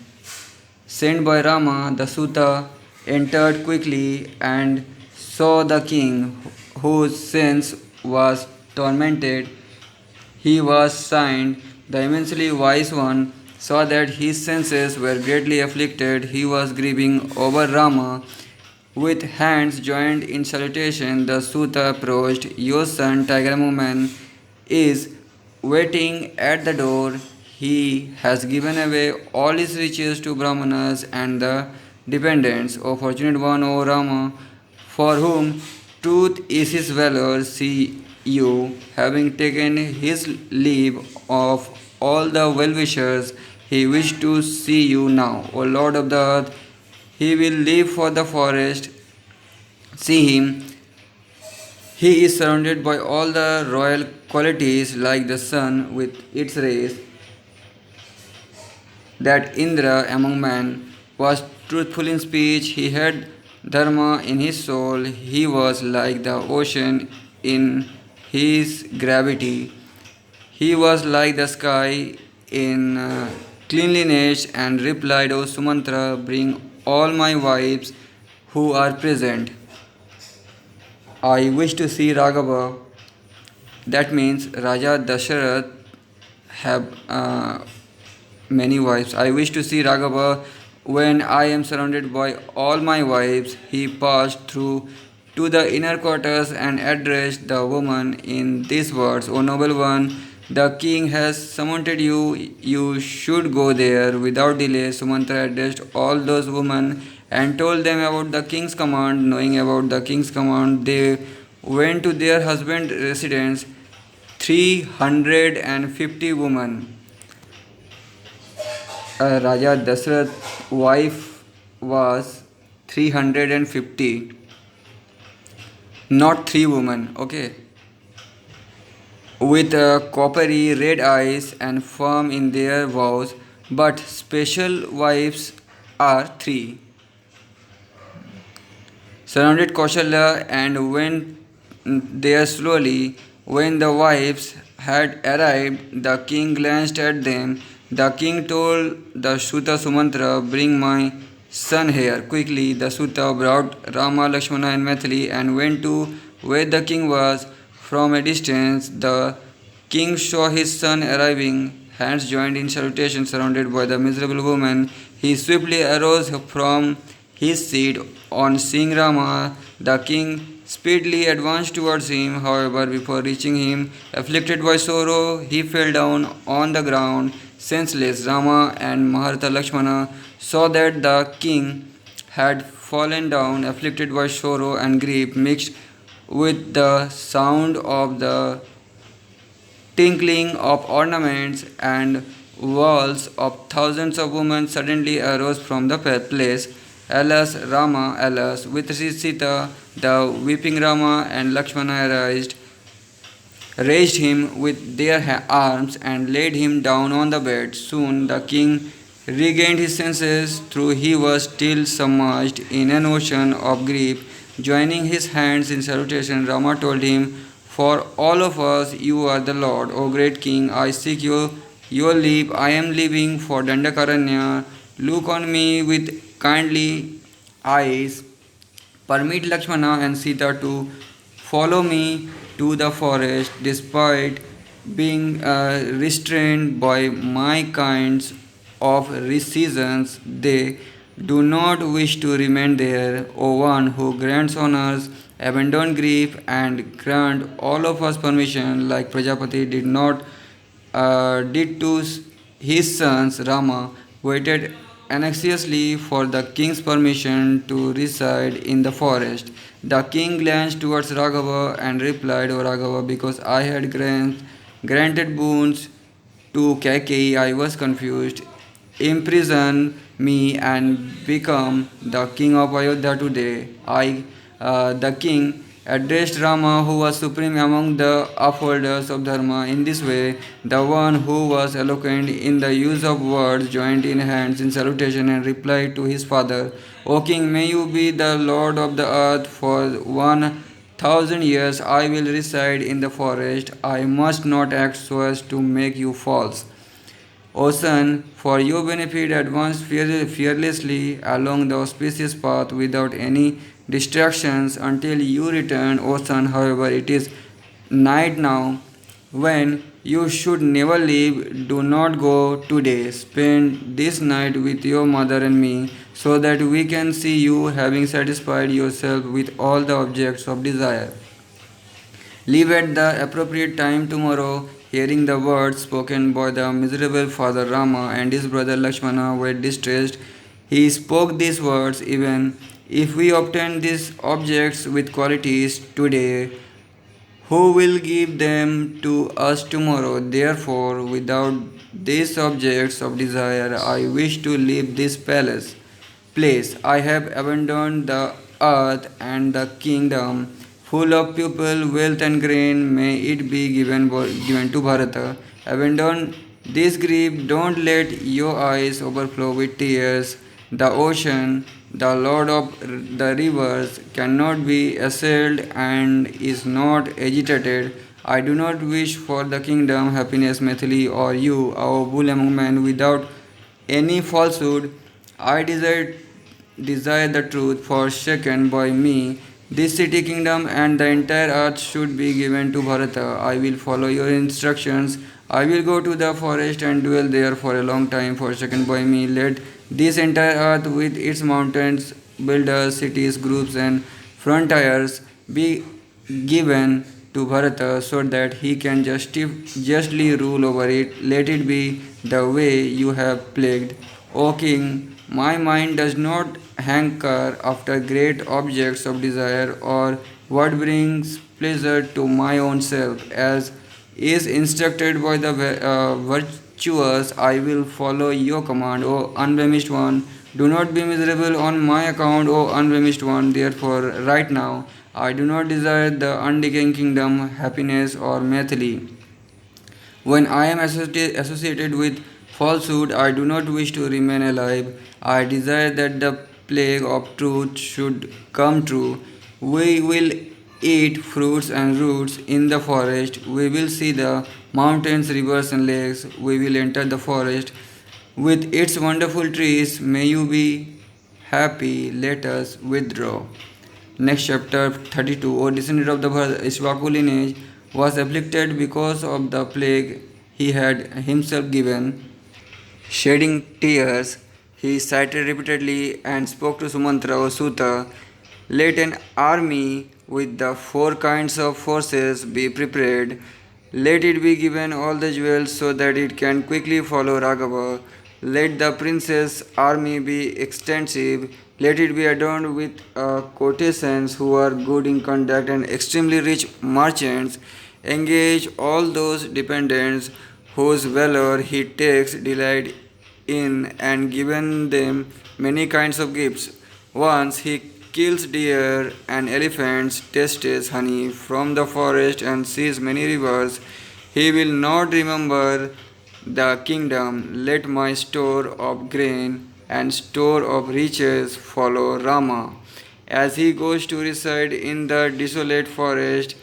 Sent by Rama, the Suta entered quickly and saw the king, whose sense was tormented. He was signed. The immensely wise one saw that his senses were greatly afflicted. He was grieving over Rama. With hands joined in salutation, the Suta approached. "Your son, Tiger Woman, is waiting at the door. He has given away all his riches to Brahmanas and the dependents. O fortunate one, O Rama, for whom truth is his valor, see you, having taken his leave of all the well-wishers, he wished to see you now. O Lord of the earth, he will leave for the forest See him, he is surrounded by all the royal qualities like the sun with its rays. That Indra among men was truthful in speech, he had dharma in his soul, he was like the ocean in his gravity, he was like the sky in cleanliness and replied, O Sumantra, bring all my wives who are present. I wish to see Raghava. That means Raja Dasharath have many wives. I wish to see Raghava when I am surrounded by all my wives. He passed through to the inner quarters and addressed the woman in these words, O noble one, the king has summoned you. You should go there without delay. Sumantra addressed all those women and told them about the king's command. Knowing about the king's command, they went to their husband's residence. 350 women. Raja Dasrath's wife was 350, not three women, okay, with coppery red eyes and firm in their vows, but special wives are three. Surrounded Kaushalya and went there slowly. When the wives had arrived, the king glanced at them. The king told the Suta Sumantra, bring my son here. Quickly, the Suta brought Rama, Lakshmana, and Maithili and went to where the king was. From a distance, the king saw his son arriving, hands joined in salutation, surrounded by the miserable woman. He swiftly arose from his seat. On seeing Rama, the king speedily advanced towards him. However, before reaching him, afflicted by sorrow, he fell down on the ground, senseless. Rama and Maharata Lakshmana saw that the king had fallen down, afflicted by sorrow and grief, mixed with the sound of the tinkling of ornaments and walls of thousands of women suddenly arose from the place. Alas, Rama, alas, with Sita, the weeping Rama and Lakshmana raised him with their arms and laid him down on the bed. Soon the king regained his senses, though he was still submerged in an ocean of grief. Joining his hands in salutation, Rama told him, for all of us, you are the Lord, O great King. I seek your leave. I am leaving for Dandakaranya. Look on me with kindly eyes. Permit Lakshmana and Sita to follow me to the forest despite being restrained by my kinds of seasons. They do not wish to remain there. O one who grants honors, abandon grief, and grant all of us permission, like Prajapati did to his sons. Rama waited anxiously for the king's permission to reside in the forest. The king glanced towards Raghava and replied, O Raghava, because I had granted boons to Kaikeyi, I was confused. Imprison me and become the king of Ayodhya today. The king, addressed Rama, who was supreme among the upholders of Dharma. In this way, the one who was eloquent in the use of words joined in hands in salutation and replied to his father, O king, may you be the lord of the earth for 1,000 years. I will reside in the forest. I must not act so as to make you false. O son, for your benefit, advance fearlessly along the auspicious path without any distractions until you return. O son, however, it is night now, when you should never leave. Do not go today. Spend this night with your mother and me, so that we can see you having satisfied yourself with all the objects of desire. Leave at the appropriate time tomorrow. Hearing the words spoken by the miserable father Rama and his brother Lakshmana were distressed. He spoke these words, even if we obtain these objects with qualities today, who will give them to us tomorrow? Therefore, without these objects of desire, I wish to leave this place. I have abandoned the earth and the kingdom, full of people, wealth and grain, may it be given to Bharata. Abandon this grief, don't let your eyes overflow with tears. The ocean, the Lord of the rivers, cannot be assailed and is not agitated. I do not wish for the kingdom, happiness, Maithili, or you, our bull among men, without any falsehood. I desire the truth forsaken by me. This city, kingdom, and the entire earth should be given to Bharata. I will follow your instructions. I will go to the forest and dwell there for a long time, forsaken by me. Let this entire earth with its mountains, builders, cities, groups, and frontiers be given to Bharata so that he can justly rule over it. Let it be the way you have plagued. O king, my mind does not hanker after great objects of desire or what brings pleasure to my own self. As is instructed by the virtuous, I will follow your command, O unblemished one. Do not be miserable on my account, O unblemished one. Therefore, right now, I do not desire the undecaying kingdom, happiness, or Maithili. When I am associated with falsehood, I do not wish to remain alive. I desire that the plague of truth should come true. We will eat fruits and roots in the forest. We will see the mountains, rivers, and lakes. We will enter the forest with its wonderful trees. May you be happy. Let us withdraw. Next chapter 32. O descendant of the Ishvaku lineage was afflicted because of the plague he had himself given. Shedding tears, he cited repeatedly and spoke to Sumantra or Suta. Let an army with the four kinds of forces be prepared. Let it be given all the jewels so that it can quickly follow Raghava. Let the prince's army be extensive. Let it be adorned with courtesans who are good in conduct and extremely rich merchants. Engage all those dependents whose valor he takes delight in and given them many kinds of gifts. Once he kills deer and elephants, tastes honey from the forest, and sees many rivers, he will not remember the kingdom. Let my store of grain and store of riches follow Rama. As he goes to reside in the desolate forest,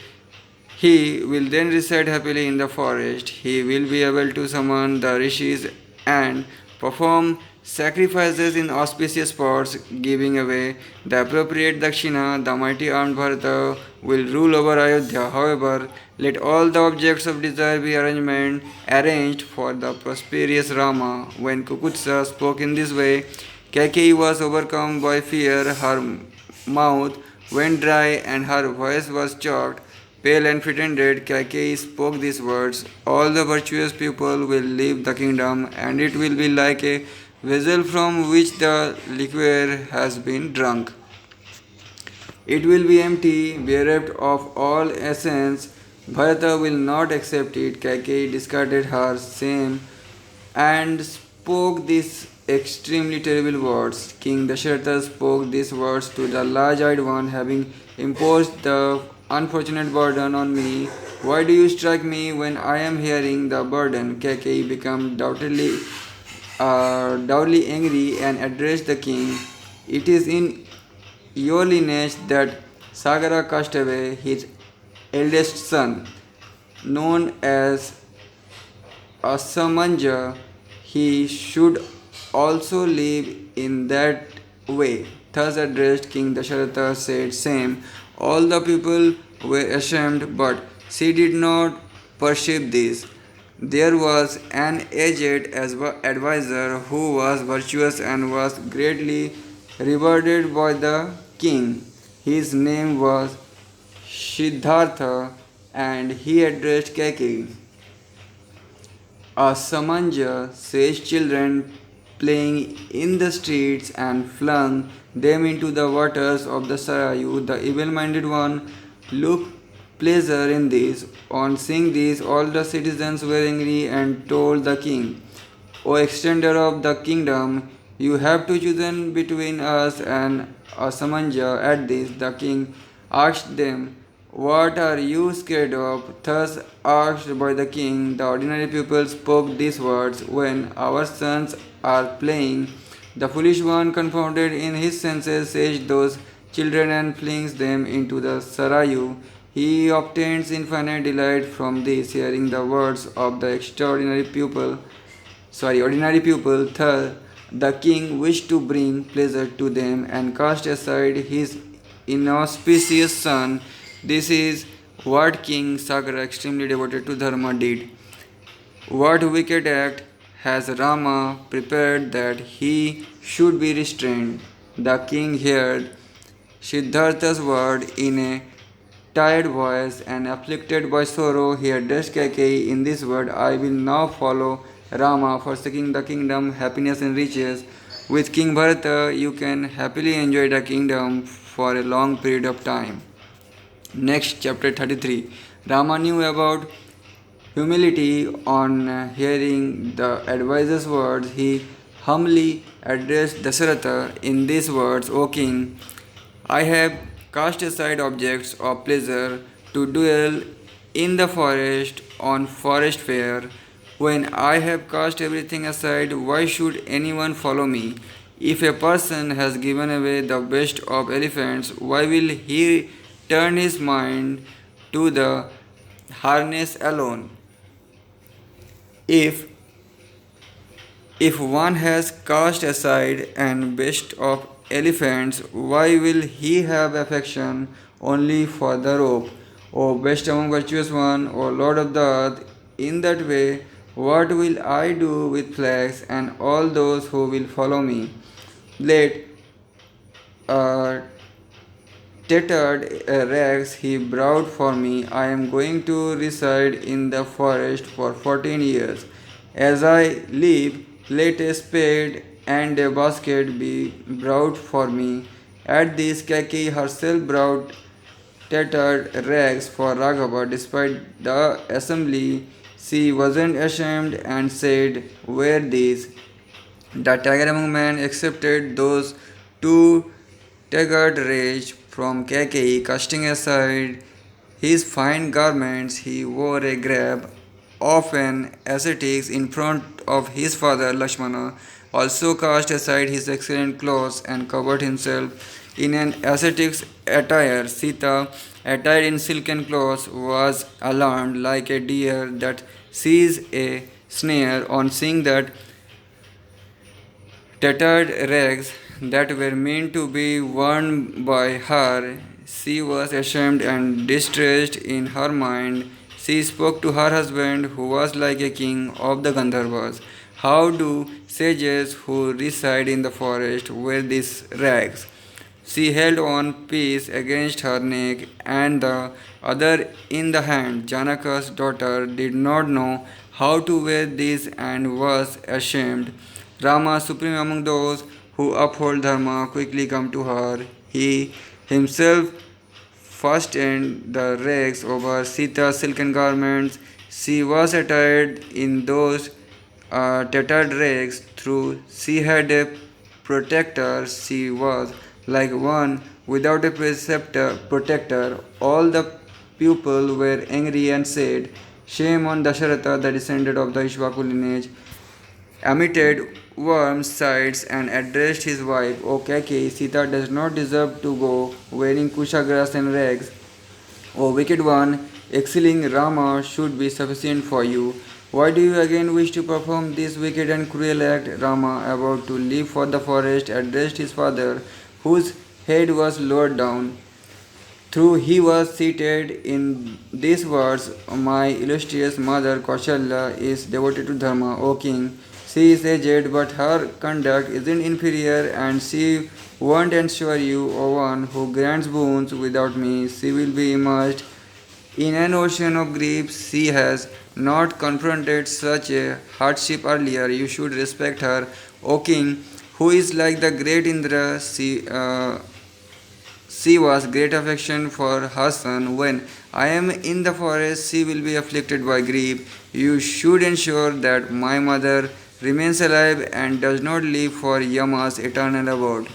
he will then reside happily in the forest. He will be able to summon the rishis and perform sacrifices in auspicious spots, giving away the appropriate dakshina. The mighty armed Bharata will rule over Ayodhya. However, let all the objects of desire be arranged for the prosperous Rama. When Kukutsa spoke in this way, Kaikeyi was overcome by fear. Her mouth went dry and her voice was choked. Pale and pretended, Kaikeyi spoke these words: all the virtuous people will leave the kingdom, and it will be like a vessel from which the liquor has been drunk. It will be empty, bereft of all essence. Bharata will not accept it. Kaikeyi discarded her shame and spoke these extremely terrible words. King Dasharatha spoke these words to the large-eyed one, having imposed the unfortunate burden on me. Why do you strike me when I am hearing the burden? Kaikeyi became doubly angry and addressed the king. It is in your lineage that Sagara cast away his eldest son, known as Asamanja. He should also live in that way. Thus addressed, King Dasharatha said, same. All the people were ashamed, but she did not perceive this. There was an aged adviser who was virtuous and was greatly rewarded by the king. His name was Siddhartha, and he addressed Kaikeyi. A Samanja seized children playing in the streets and flung them into the waters of the Sarayu. The evil-minded one looked pleasure in this. On seeing this, all the citizens were angry and told the king, O extender of the kingdom, You have to choose between us and a Samanja. At this, the king asked them, what are you scared of? Thus asked by the king, the ordinary people spoke these words, when our sons are playing. The foolish one, confounded in his senses, seized those children and flings them into the Sarayu. He obtains infinite delight from this, hearing the words of the ordinary pupil. Thus, the king wished to bring pleasure to them and cast aside his inauspicious son. This is what King Sagar, extremely devoted to Dharma, did. What wicked act has Rama prepared that he should be restrained? The king heard Siddhartha's word in a tired voice and afflicted by sorrow. He addressed Kaikeyi in this word, I will now follow Rama, forsaking the kingdom, happiness and riches. With King Bharata, you can happily enjoy the kingdom for a long period of time. Next, chapter 33. Rama knew about humility. On hearing the advisor's words, he humbly addressed Dasharatha in these words, O king, I have cast aside objects of pleasure to dwell in the forest on forest fare. When I have cast everything aside, why should anyone follow me? If a person has given away the best of elephants, why will he turn his mind to the harness alone? If If one has cast aside and best of elephants, why will he have affection only for the rope? O best among virtuous one, O Lord of the earth, in that way, what will I do with flax and all those who will follow me? Let uh, tattered rags he brought for me. I am going to reside in the forest for 14 years. As I live, let a spade and a basket be brought for me. At this, Kaki herself brought tattered rags for Raghava. Despite the assembly, she wasn't ashamed and said, wear these. The tiger among men accepted those two Taggart rage from Kaikeyi, casting aside his fine garments, he wore a garb of an ascetic in front of his father Lakshmana, also cast aside his excellent clothes and covered himself in an ascetic's attire. Sita, attired in silken clothes, was alarmed like a deer that sees a snare on seeing that tattered rags that were meant to be worn by her. She was ashamed and distressed in her mind. She spoke to her husband, who was like a king of the Gandharvas. How do sages who reside in the forest wear these rags? She held one piece against her neck and the other in the hand. Janaka's daughter did not know how to wear these and was ashamed. Rama, supreme among those who uphold Dharma, quickly come to her. He himself fastened the rags over Sita's silken garments. She was attired in those tattered rags. Through she had a protector, she was like one without a protector. All the people were angry and said, shame on Dasharatha, the descendant of the Ishvaku lineage, emitted worms' sides and addressed his wife, O Kake, Sita does not deserve to go wearing kusha grass and rags. O wicked one, excelling Rama should be sufficient for you. Why do you again wish to perform this wicked and cruel act? Rama, about to leave for the forest, addressed his father, whose head was lowered down. Through he was seated in these words, my illustrious mother Kaushalya is devoted to Dharma, O king. She is aged, but her conduct isn't inferior, and she won't ensure you, O one who grants boons without me. She will be immersed in an ocean of grief. She has not confronted such a hardship earlier. You should respect her, O king, who is like the great Indra. She was great affection for her son. When I am in the forest, she will be afflicted by grief. You should ensure that my mother remains alive and does not live for Yama's eternal abode.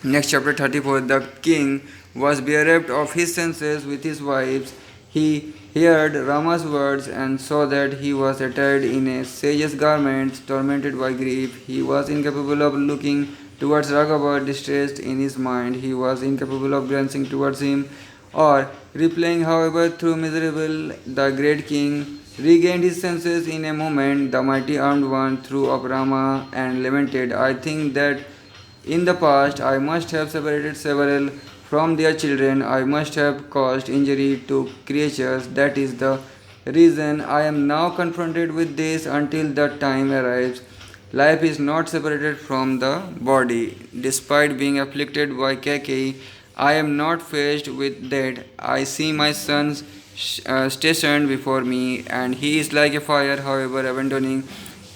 Next, chapter 34. The king was bereft of his senses with his wives. He heard Rama's words and saw that he was attired in a sage's garments, tormented by grief. He was incapable of looking towards Raghava, distressed in his mind. He was incapable of glancing towards him or replying, however, through miserable. The great king regained his senses in a moment. The mighty armed one threw up Rama and lamented, I think that in the past, I must have separated several from their children. I must have caused injury to creatures. That is the reason I am now confronted with this until the time arrives. Life is not separated from the body. Despite being afflicted by Keke, I am not faced with that. I see my son stationed before me, and he is like a fire, however, abandoning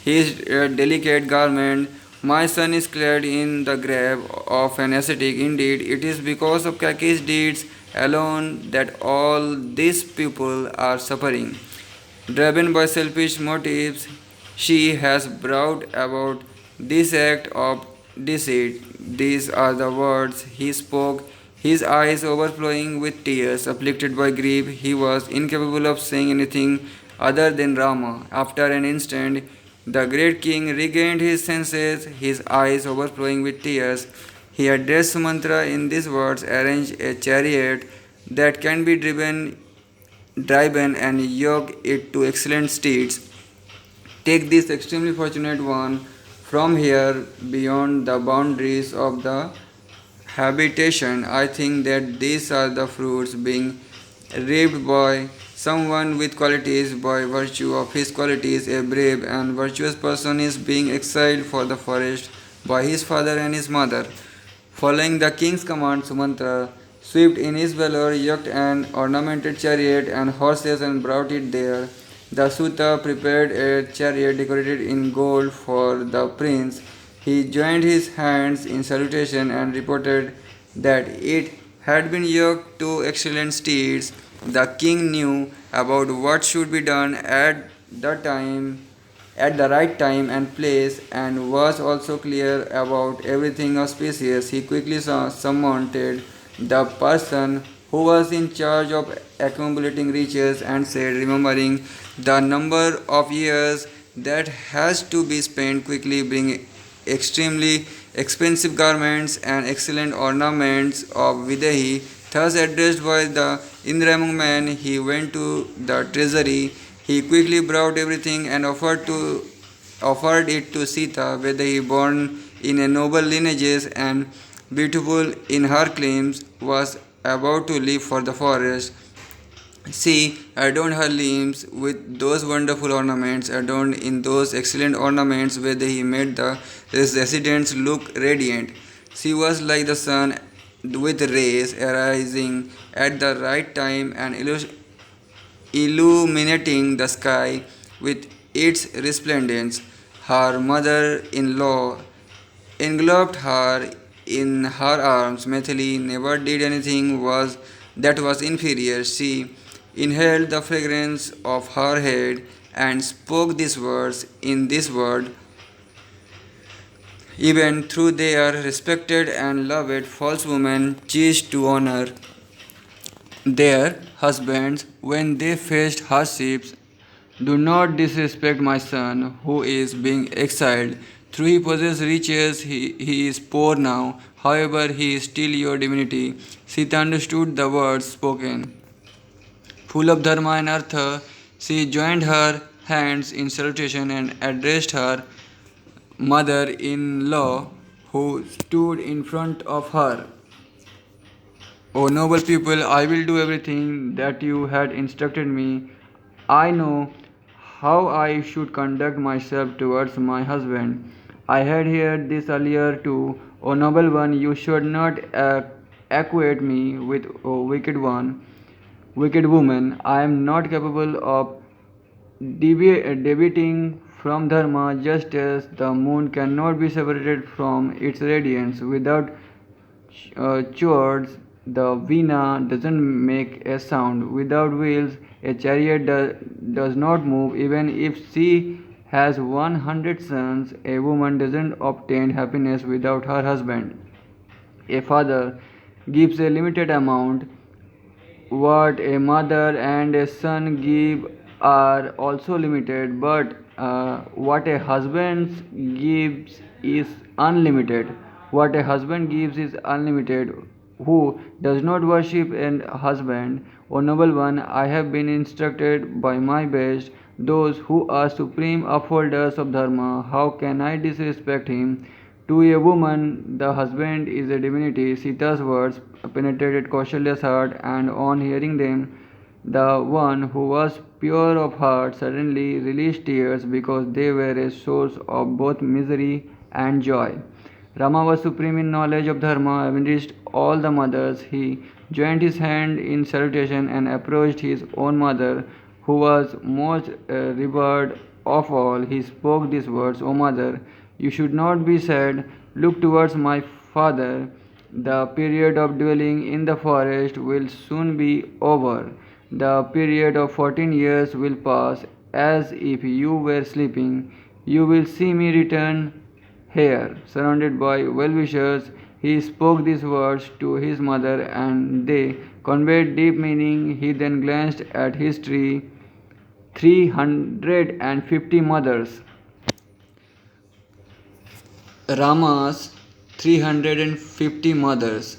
his delicate garment. My son is clad in the garb of an ascetic. Indeed, it is because of Kaki's deeds alone that all these people are suffering. Driven by selfish motives, she has brought about this act of deceit. These are the words he spoke, his eyes overflowing with tears. Afflicted by grief, he was incapable of saying anything other than Rama. After an instant, the great king regained his senses, his eyes overflowing with tears. He addressed Sumantra in these words: arrange a chariot that can be driven and yoke it to excellent steeds. Take this extremely fortunate one from here beyond the boundaries of the habitation. I think that these are the fruits being reaped by someone with qualities. By virtue of his qualities, a brave and virtuous person is being exiled for the forest by his father and his mother. Following the king's command, Sumantra swift in his valor, yoked an ornamented chariot and horses and brought it there. The Sutta prepared a chariot decorated in gold for the prince. He joined his hands in salutation and reported that it had been yoked to excellent steeds. The king knew about what should be done at the right time and place, and was also clear about everything auspicious. He quickly summoned the person who was in charge of accumulating riches and said, remembering the number of years that has to be spent, quickly bring extremely expensive garments and excellent ornaments of Videhi. Thus addressed by the Indramung man, he went to the treasury. He quickly brought everything and offered it to Sita, Videhi, born in a noble lineage and beautiful in her claims, was about to leave for the forest. She adorned her limbs with those wonderful ornaments. Adorned in those excellent ornaments, where he made the residents look radiant. She was like the sun with rays arising at the right time and illuminating the sky with its resplendence. Her mother in law enveloped her in her arms. Methili never did anything that was inferior. She inhaled the fragrance of her head and spoke these words in this word. Even though they are respected and loved, false women choose to honor their husbands when they faced hardships. Do not disrespect my son who is being exiled. Though he possesses riches, he is poor now. However, he is still your divinity. Sita understood the words spoken. Full of dharma and artha, she joined her hands in salutation and addressed her mother in law, who stood in front of her. O noble people, I will do everything that you had instructed me. I know how I should conduct myself towards my husband. I had heard this earlier too. O noble one, you should not acquaint me with O wicked woman. I am not capable of deviating from dharma, just as the moon cannot be separated from its radiance. Without chords, the veena doesn't make a sound. Without wheels, a chariot does not move. Even if she has 100 sons. A woman doesn't obtain happiness without her husband. A father gives a limited amount. What a mother and a son give are also limited, but what a husband gives is unlimited. What a husband gives is unlimited. Who does not worship a husband? O noble one, I have been instructed by my best, those who are supreme upholders of dharma. How can I disrespect him? To a woman, the husband is a divinity. Sita's words penetrated Kaushalya's heart, and on hearing them, the one who was pure of heart suddenly released tears because they were a source of both misery and joy. Rama was supreme in knowledge of dharma, amidst all the mothers. He joined his hand in salutation and approached his own mother, who was most revered of all. He spoke these words, O mother, you should not be sad. Look towards my father. The period of dwelling in the forest will soon be over. The period of 14 years will pass as if you were sleeping. You will see me return here. Surrounded by well wishers, he spoke these words to his mother and they conveyed deep meaning. He then glanced at his 350 mothers. Rama's 350 mothers.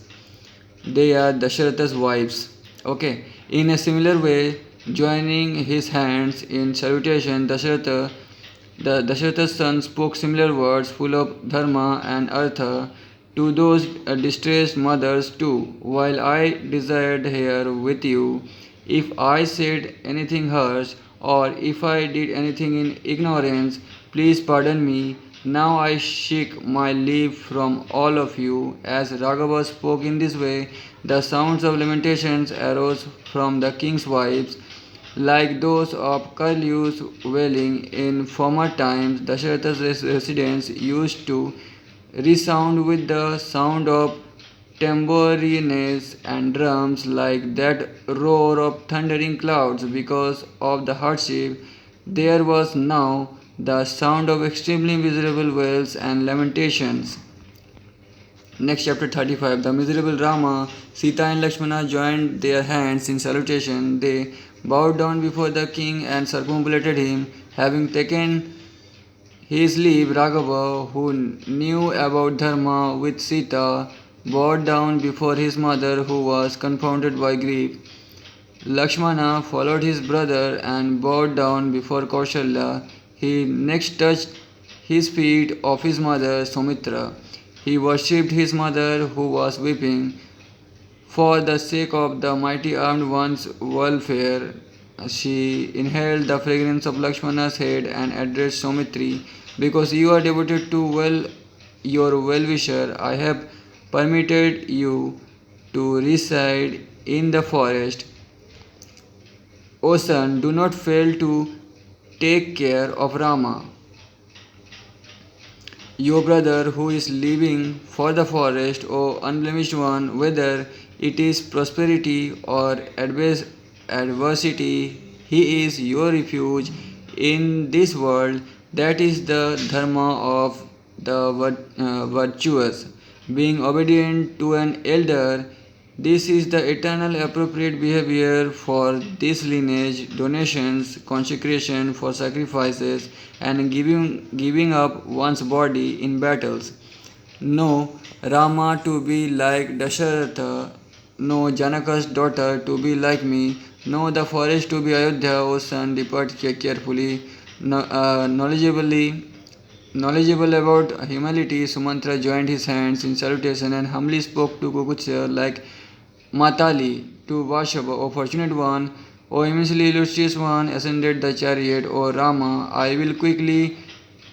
They are Dasharatha's wives. Okay. In a similar way, joining his hands in salutation, Dasharatha's son spoke similar words full of dharma and artha to those distressed mothers too. While I desired here with you, if I said anything harsh or if I did anything in ignorance, please pardon me. Now I seek my leave from all of you. As Raghava spoke in this way, the sounds of lamentations arose from the king's wives, like those of Kalyu's wailing in former times. Dasharatha's residence used to resound with the sound of tambourines and drums, like that roar of thundering clouds. Because of the hardship, there was now the sound of extremely miserable wails and lamentations. Next, chapter 35. The miserable Rama, Sita, and Lakshmana joined their hands in salutation. They bowed down before the king and circumambulated him. Having taken his leave, Raghava, who knew about dharma with Sita, bowed down before his mother, who was confounded by grief. Lakshmana followed his brother and bowed down before Kaushalya. He next touched his feet of his mother Sumitra. He worshipped his mother, who was weeping. For the sake of the mighty armed one's welfare, she inhaled the fragrance of Lakshmana's head and addressed Saumitri. Because you are devoted to your well-wisher, I have permitted you to reside in the forest. O son, do not fail to take care of Rama, your brother who is leaving for the forest. O unblemished one, whether it is prosperity or adversity, he is your refuge in this world. That is the dharma of the virtuous. Being obedient to an elder, this is the eternal appropriate behavior for this lineage. Donations, consecration for sacrifices, and giving up one's body in battles. No Rama to be like Dasharatha, no Janaka's daughter to be like me, no the forest to be Ayodhya. O son, depart carefully, knowledgeable about humility. Sumantra joined his hands in salutation and humbly spoke to Kukutsya like Matali to Vashava. O fortunate one, O immensely illustrious one, ascended the chariot. O Rama, I will quickly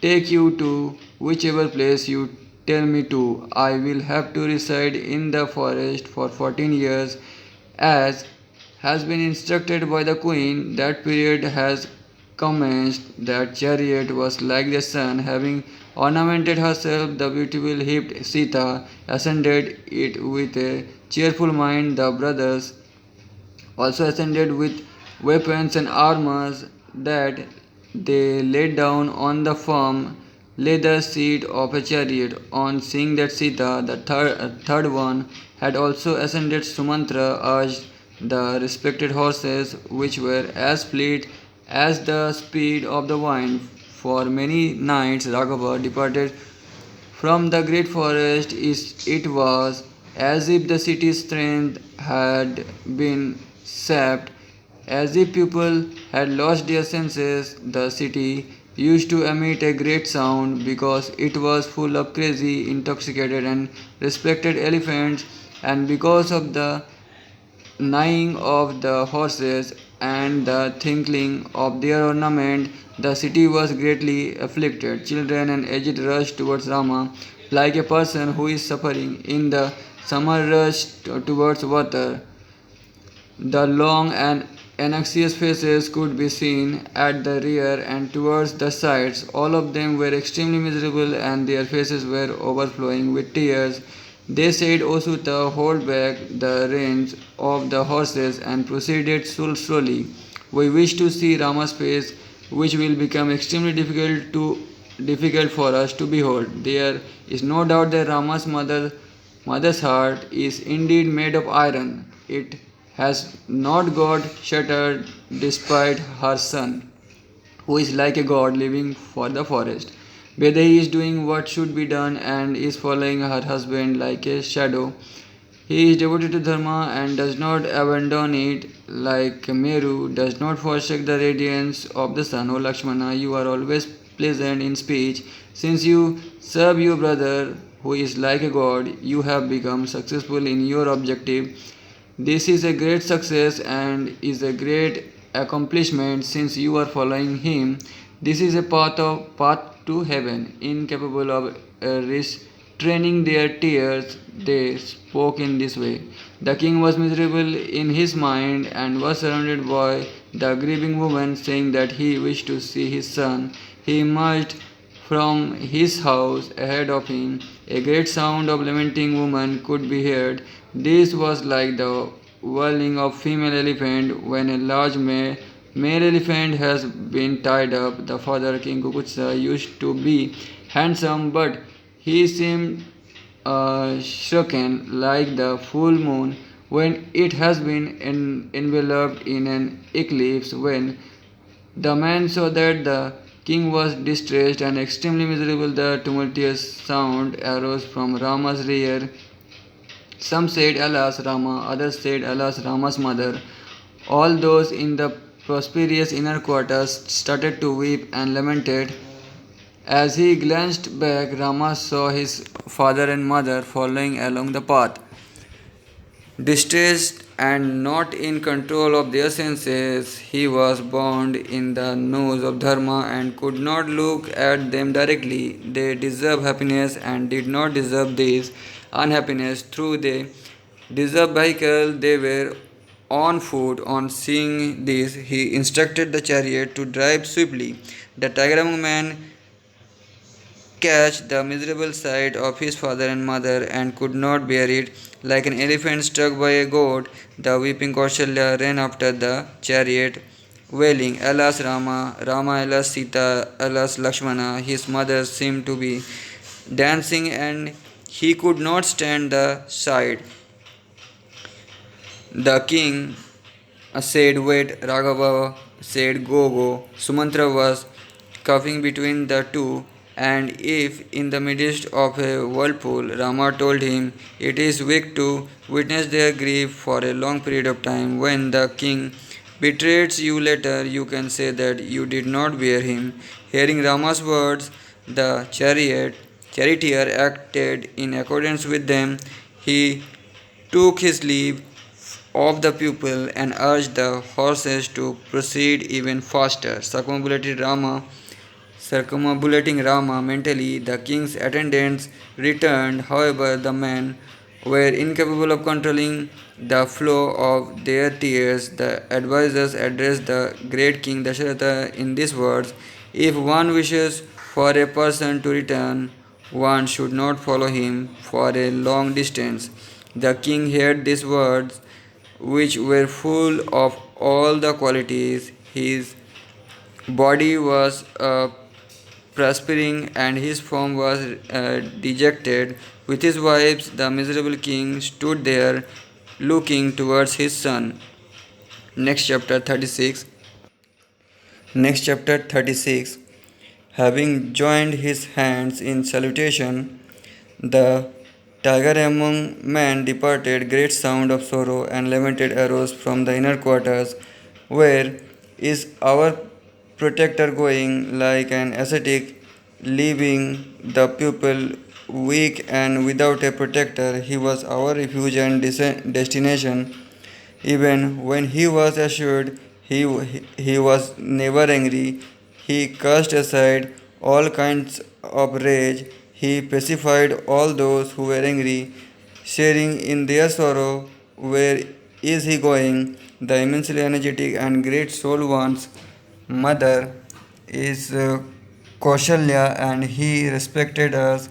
take you to whichever place you tell me to. I will have to reside in the forest for 14 years, as has been instructed by the queen. That period has commenced. That chariot was like the sun, having ornamented herself. The beautiful hipped Sita ascended it with a cheerful mind. The brothers also ascended with weapons and armors. That they laid down on the firm leather seat of a chariot. On seeing that Sita, the third one, had also ascended, Sumantra urged the respected horses, which were as fleet as the speed of the wind. For many nights Raghava departed from the great forest. It was as if the city's strength had been sapped, as if people had lost their senses. The city used to emit a great sound because it was full of crazy, intoxicated, and respected elephants, and because of the neighing of the horses and the tinkling of their ornament, the city was greatly afflicted. Children and aged rushed towards Rama like a person who is suffering in the summer rush towards water. The long and anxious faces could be seen at the rear and towards the sides. All of them were extremely miserable and their faces were overflowing with tears. They said, O Sutta, hold back the reins of the horses and proceeded slowly. We wish to see Rama's face, which will become extremely difficult for us to behold. There is no doubt that mother's heart is indeed made of iron. It has not got shattered despite her son, who is like a god living for the forest. Bedehi is doing what should be done and is following her husband like a shadow. He is devoted to Dharma and does not abandon it like Meru, does not forsake the radiance of the sun. O Lakshmana, you are always pleasant in speech. Since you serve your brother, who is like a god, you have become successful in your objective. This is a great success and is a great accomplishment since you are following him. This is a path to heaven. Incapable of restraining their tears, they spoke in this way. The king was miserable in his mind and was surrounded by the grieving woman, saying that he wished to see his son. He emerged from his house ahead of him. A great sound of lamenting woman could be heard. This was like the wailing of female elephant when a large male elephant has been tied up. The father King Kukutsa used to be handsome, but he seemed shrunken like the full moon when it has been enveloped in an eclipse. When the man saw that the king was distressed and extremely miserable, the tumultuous sound arose from Rama's rear. Some said, Alas, Rama, others said, Alas, Rama's mother. All those in the prosperous inner quarters started to weep and lamented. As he glanced back, Rama saw his father and mother following along the path. Distressed and not in control of their senses, he was bound in the nose of Dharma and could not look at them directly. They deserve happiness and did not deserve this unhappiness. Through they deserve vehicle, they were on foot. On seeing this, he instructed the chariot to drive swiftly. The tiger among men catch the miserable sight of his father and mother and could not bear it. Like an elephant struck by a goad, the weeping Kaushalya ran after the chariot, wailing, Alas Rama, Rama, alas Sita, alas Lakshmana. His mother seemed to be dancing and he could not stand the sight. The king said, Wait, Raghava said, Go. Sumantra was coughing between the two, and if in the midst of a whirlpool, Rama told him, It is weak to witness their grief for a long period of time. When the king betrays you later, you can say that you did not bear him. Hearing Rama's words, the charioteer acted in accordance with them. He took his leave of the pupil and urged the horses to proceed even faster. Circumambulating Rama mentally, the king's attendants returned. However, the men were incapable of controlling the flow of their tears. The advisors addressed the great king Dasharatha in these words: If one wishes for a person to return, one should not follow him for a long distance. The king heard these words, which were full of all the qualities his body was prospering and his form was dejected. With his wives, the miserable king stood there looking towards his son. Next chapter 36. Next chapter 36. Having joined his hands in salutation, the tiger among men departed. Great sound of sorrow and lamented arose from the inner quarters. Where is our protector going? Like an ascetic, leaving the pupil weak and without a protector, he was our refuge and destination. Even when he was assured, he was never angry. He cast aside all kinds of rage. He pacified all those who were angry, sharing in their sorrow. Where is he going? The immensely energetic and great soul one's mother is Kaushalya, and he respected us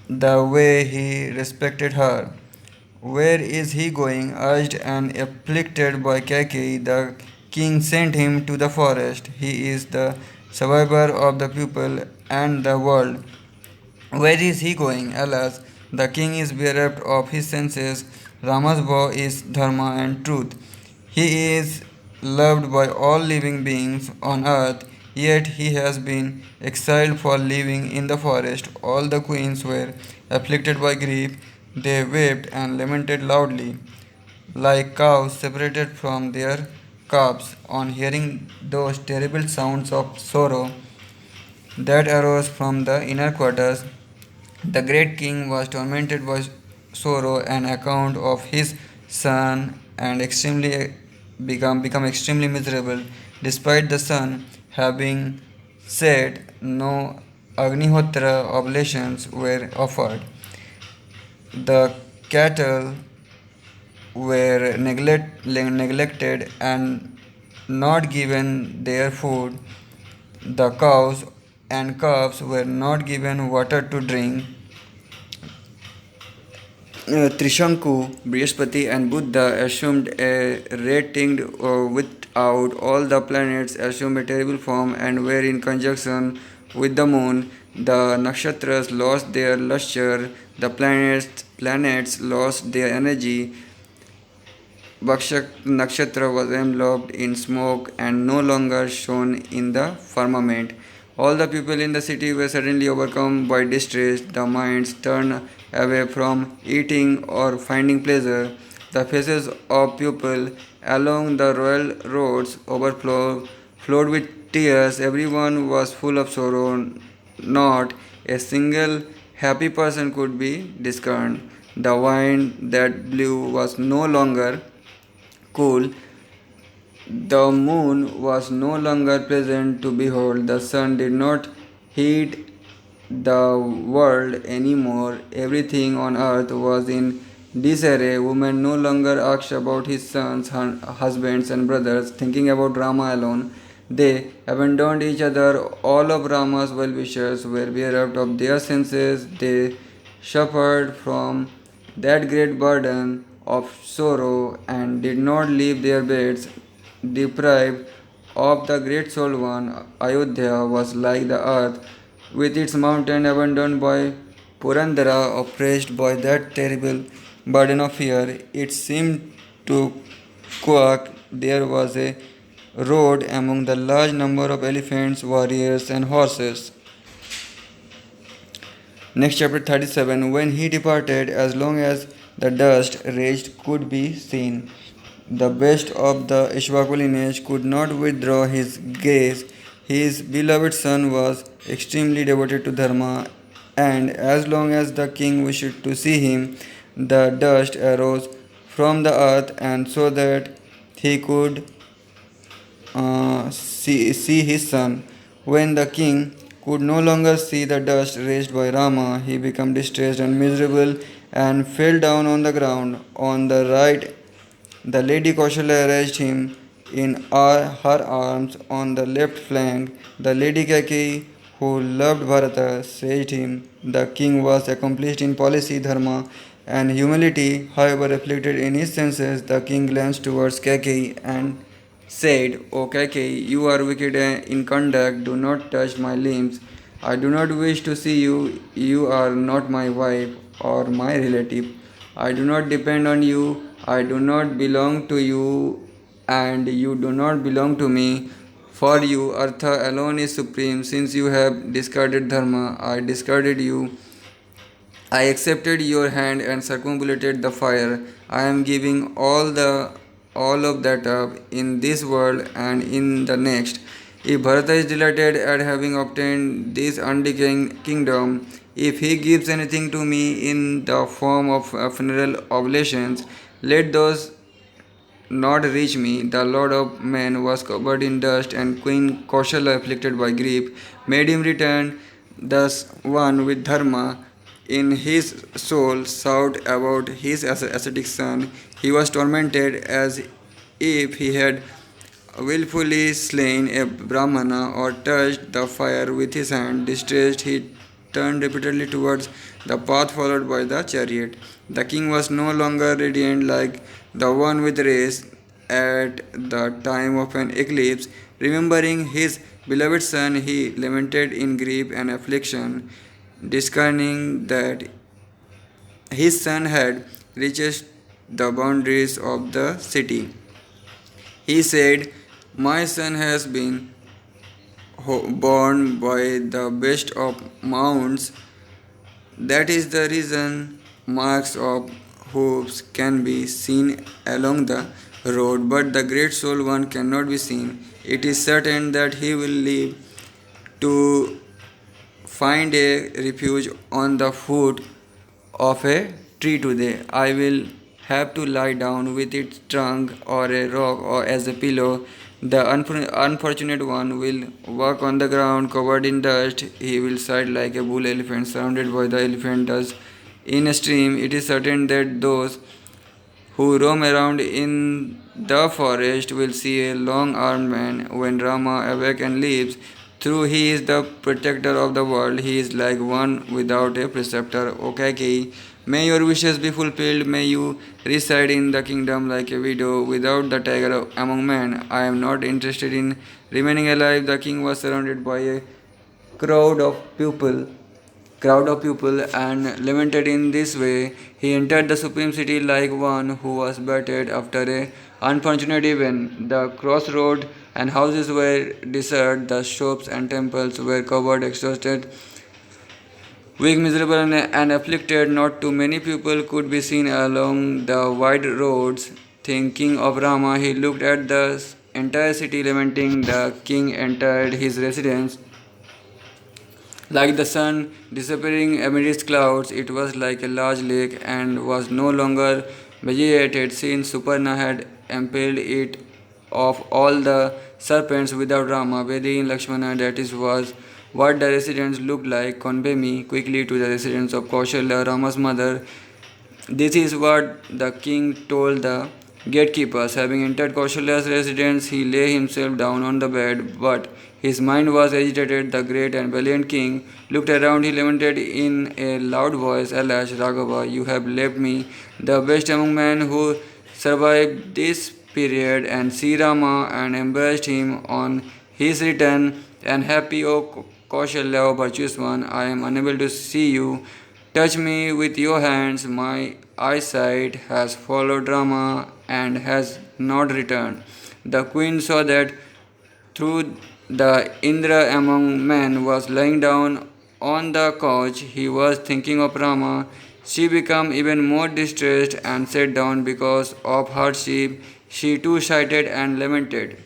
the way he respected her. Where is he going? Urged and afflicted by Kaki, the king sent him to the forest. He is the survivor of the people and the world. Where is he going? Alas, the king is bereft of his senses. Rama's vow is dharma and truth. He is loved by all living beings on earth, yet he has been exiled for living in the forest. All the queens were afflicted by grief. They wept and lamented loudly, like cows separated from their calves. On hearing those terrible sounds of sorrow that arose from the inner quarters, the great king was tormented by sorrow on account of his son and become extremely miserable. Despite the son having said, no Agnihotra oblations were offered. The cattle were neglected and not given their food. The cows and calves were not given water to drink. Trishanku, Brihaspati, and Buddha assumed a red-tinged without all the planets assumed a terrible form and were in conjunction with the moon. The nakshatras lost their luster, the planets lost their energy. Bakshak Nakshatra was enveloped in smoke and no longer shone in the firmament. All the people in the city were suddenly overcome by distress. The minds turned away from eating or finding pleasure. The faces of people along the royal roads flowed with tears. Everyone was full of sorrow. Not a single happy person could be discerned. The wind that blew was no longer cool. The moon was no longer pleasant to behold. The sun did not heat the world anymore. Everything on earth was in disarray. Women no longer asked about his sons, husbands, and brothers, thinking about Rama alone. They abandoned each other. All of Rama's well wishers were bereft of their senses. They suffered from that great burden of sorrow and did not leave their beds. Deprived of the great soul one, Ayodhya was like the earth with its mountain abandoned by Purandara, oppressed by that terrible burden of fear. It seemed to quake. There was a road among the large number of elephants, warriors, and horses. Next chapter 37. When he departed, as long as the dust raised could be seen, the best of the Ishvaku lineage could not withdraw his gaze. His beloved son was extremely devoted to Dharma, and as long as the king wished to see him, the dust arose from the earth, and so that he could see his son. When the king could no longer see the dust raised by Rama, he became distressed and miserable and fell down on the ground. On the right, the lady Kaushalya raised him in her arms. On the left flank, the lady Kaikeyi, who loved Bharata, seized him. The king was accomplished in policy, dharma, and humility. However, afflicted in his senses, the king glanced towards Kaikeyi and said, O Kaikeyi, you are wicked in conduct, do not touch my limbs. I do not wish to see you. You are not my wife or my relative. I do not depend on you. I do not belong to you, and you do not belong to me. For you, Artha alone is supreme. Since you have discarded Dharma, I discarded you. I accepted your hand and circumambulated the fire. I am giving all of that up in this world and in the next. If Bharata is delighted at having obtained this undecaying kingdom, if he gives anything to me in the form of funeral oblations, let those not reach me. The Lord of Men was covered in dust, and Queen Kaushala, afflicted by grief, made him return. Thus, one with Dharma in his soul, shout about his ascetic son. He was tormented as if he had willfully slain a Brahmana or touched the fire with his hand. Distressed, he turned repeatedly towards the path followed by the chariot. The king was no longer radiant like the one with rays at the time of an eclipse. Remembering his beloved son, he lamented in grief and affliction, discerning that his son had reached the boundaries of the city. He said, My son has been born by the best of mounts. That is the reason marks of hooves can be seen along the road, but the great soul one cannot be seen. It is certain that he will live to find a refuge on the foot of a tree today. I will have to lie down with its trunk or a rock or as a pillow. The unfortunate one will walk on the ground covered in dust. He will sigh like a bull elephant surrounded by the elephant dust. In a stream, it is certain that those who roam around in the forest will see a long armed man when Rama awakes and lives. Through he is the protector of the world, he is like one without a preceptor. O Kaikeyi, may your wishes be fulfilled. May you reside in the kingdom like a widow without the tiger among men. I am not interested in remaining alive. The king was surrounded by a crowd of people crowd of people and lamented in this way. He entered the supreme city like one who was battered after a unfortunate event. The crossroad and houses were deserted, the shops and temples were covered, exhausted, weak, miserable, and afflicted. Not too many people could be seen along the wide roads. Thinking of Rama, he looked at the entire city, lamenting. The king entered his residence like the sun disappearing amidst clouds. It was like a large lake and was no longer vegetated since Suparna had impaled it of all the serpents without Rama. Vedi in Lakshmana, that is was what the residents looked like. Convey me quickly to the residence of Kaushalya, Rama's mother. This is what the king told the gatekeepers. Having entered Kaushalya's residence, he lay himself down on the bed, but his mind was agitated. The great and valiant king looked around. He lamented in a loud voice, Alas, Raghava, you have left me, the best among men who survived this period, and see Rama and embraced him on his return. And happy, O Kaushalya, O virtuous one, I am unable to see you. Touch me with your hands. My eyesight has followed Rama and has not returned. The queen saw that through the Indra among men was lying down on the couch. He was thinking of Rama. She became even more distressed and sat down because of hardship. She too sighed and lamented.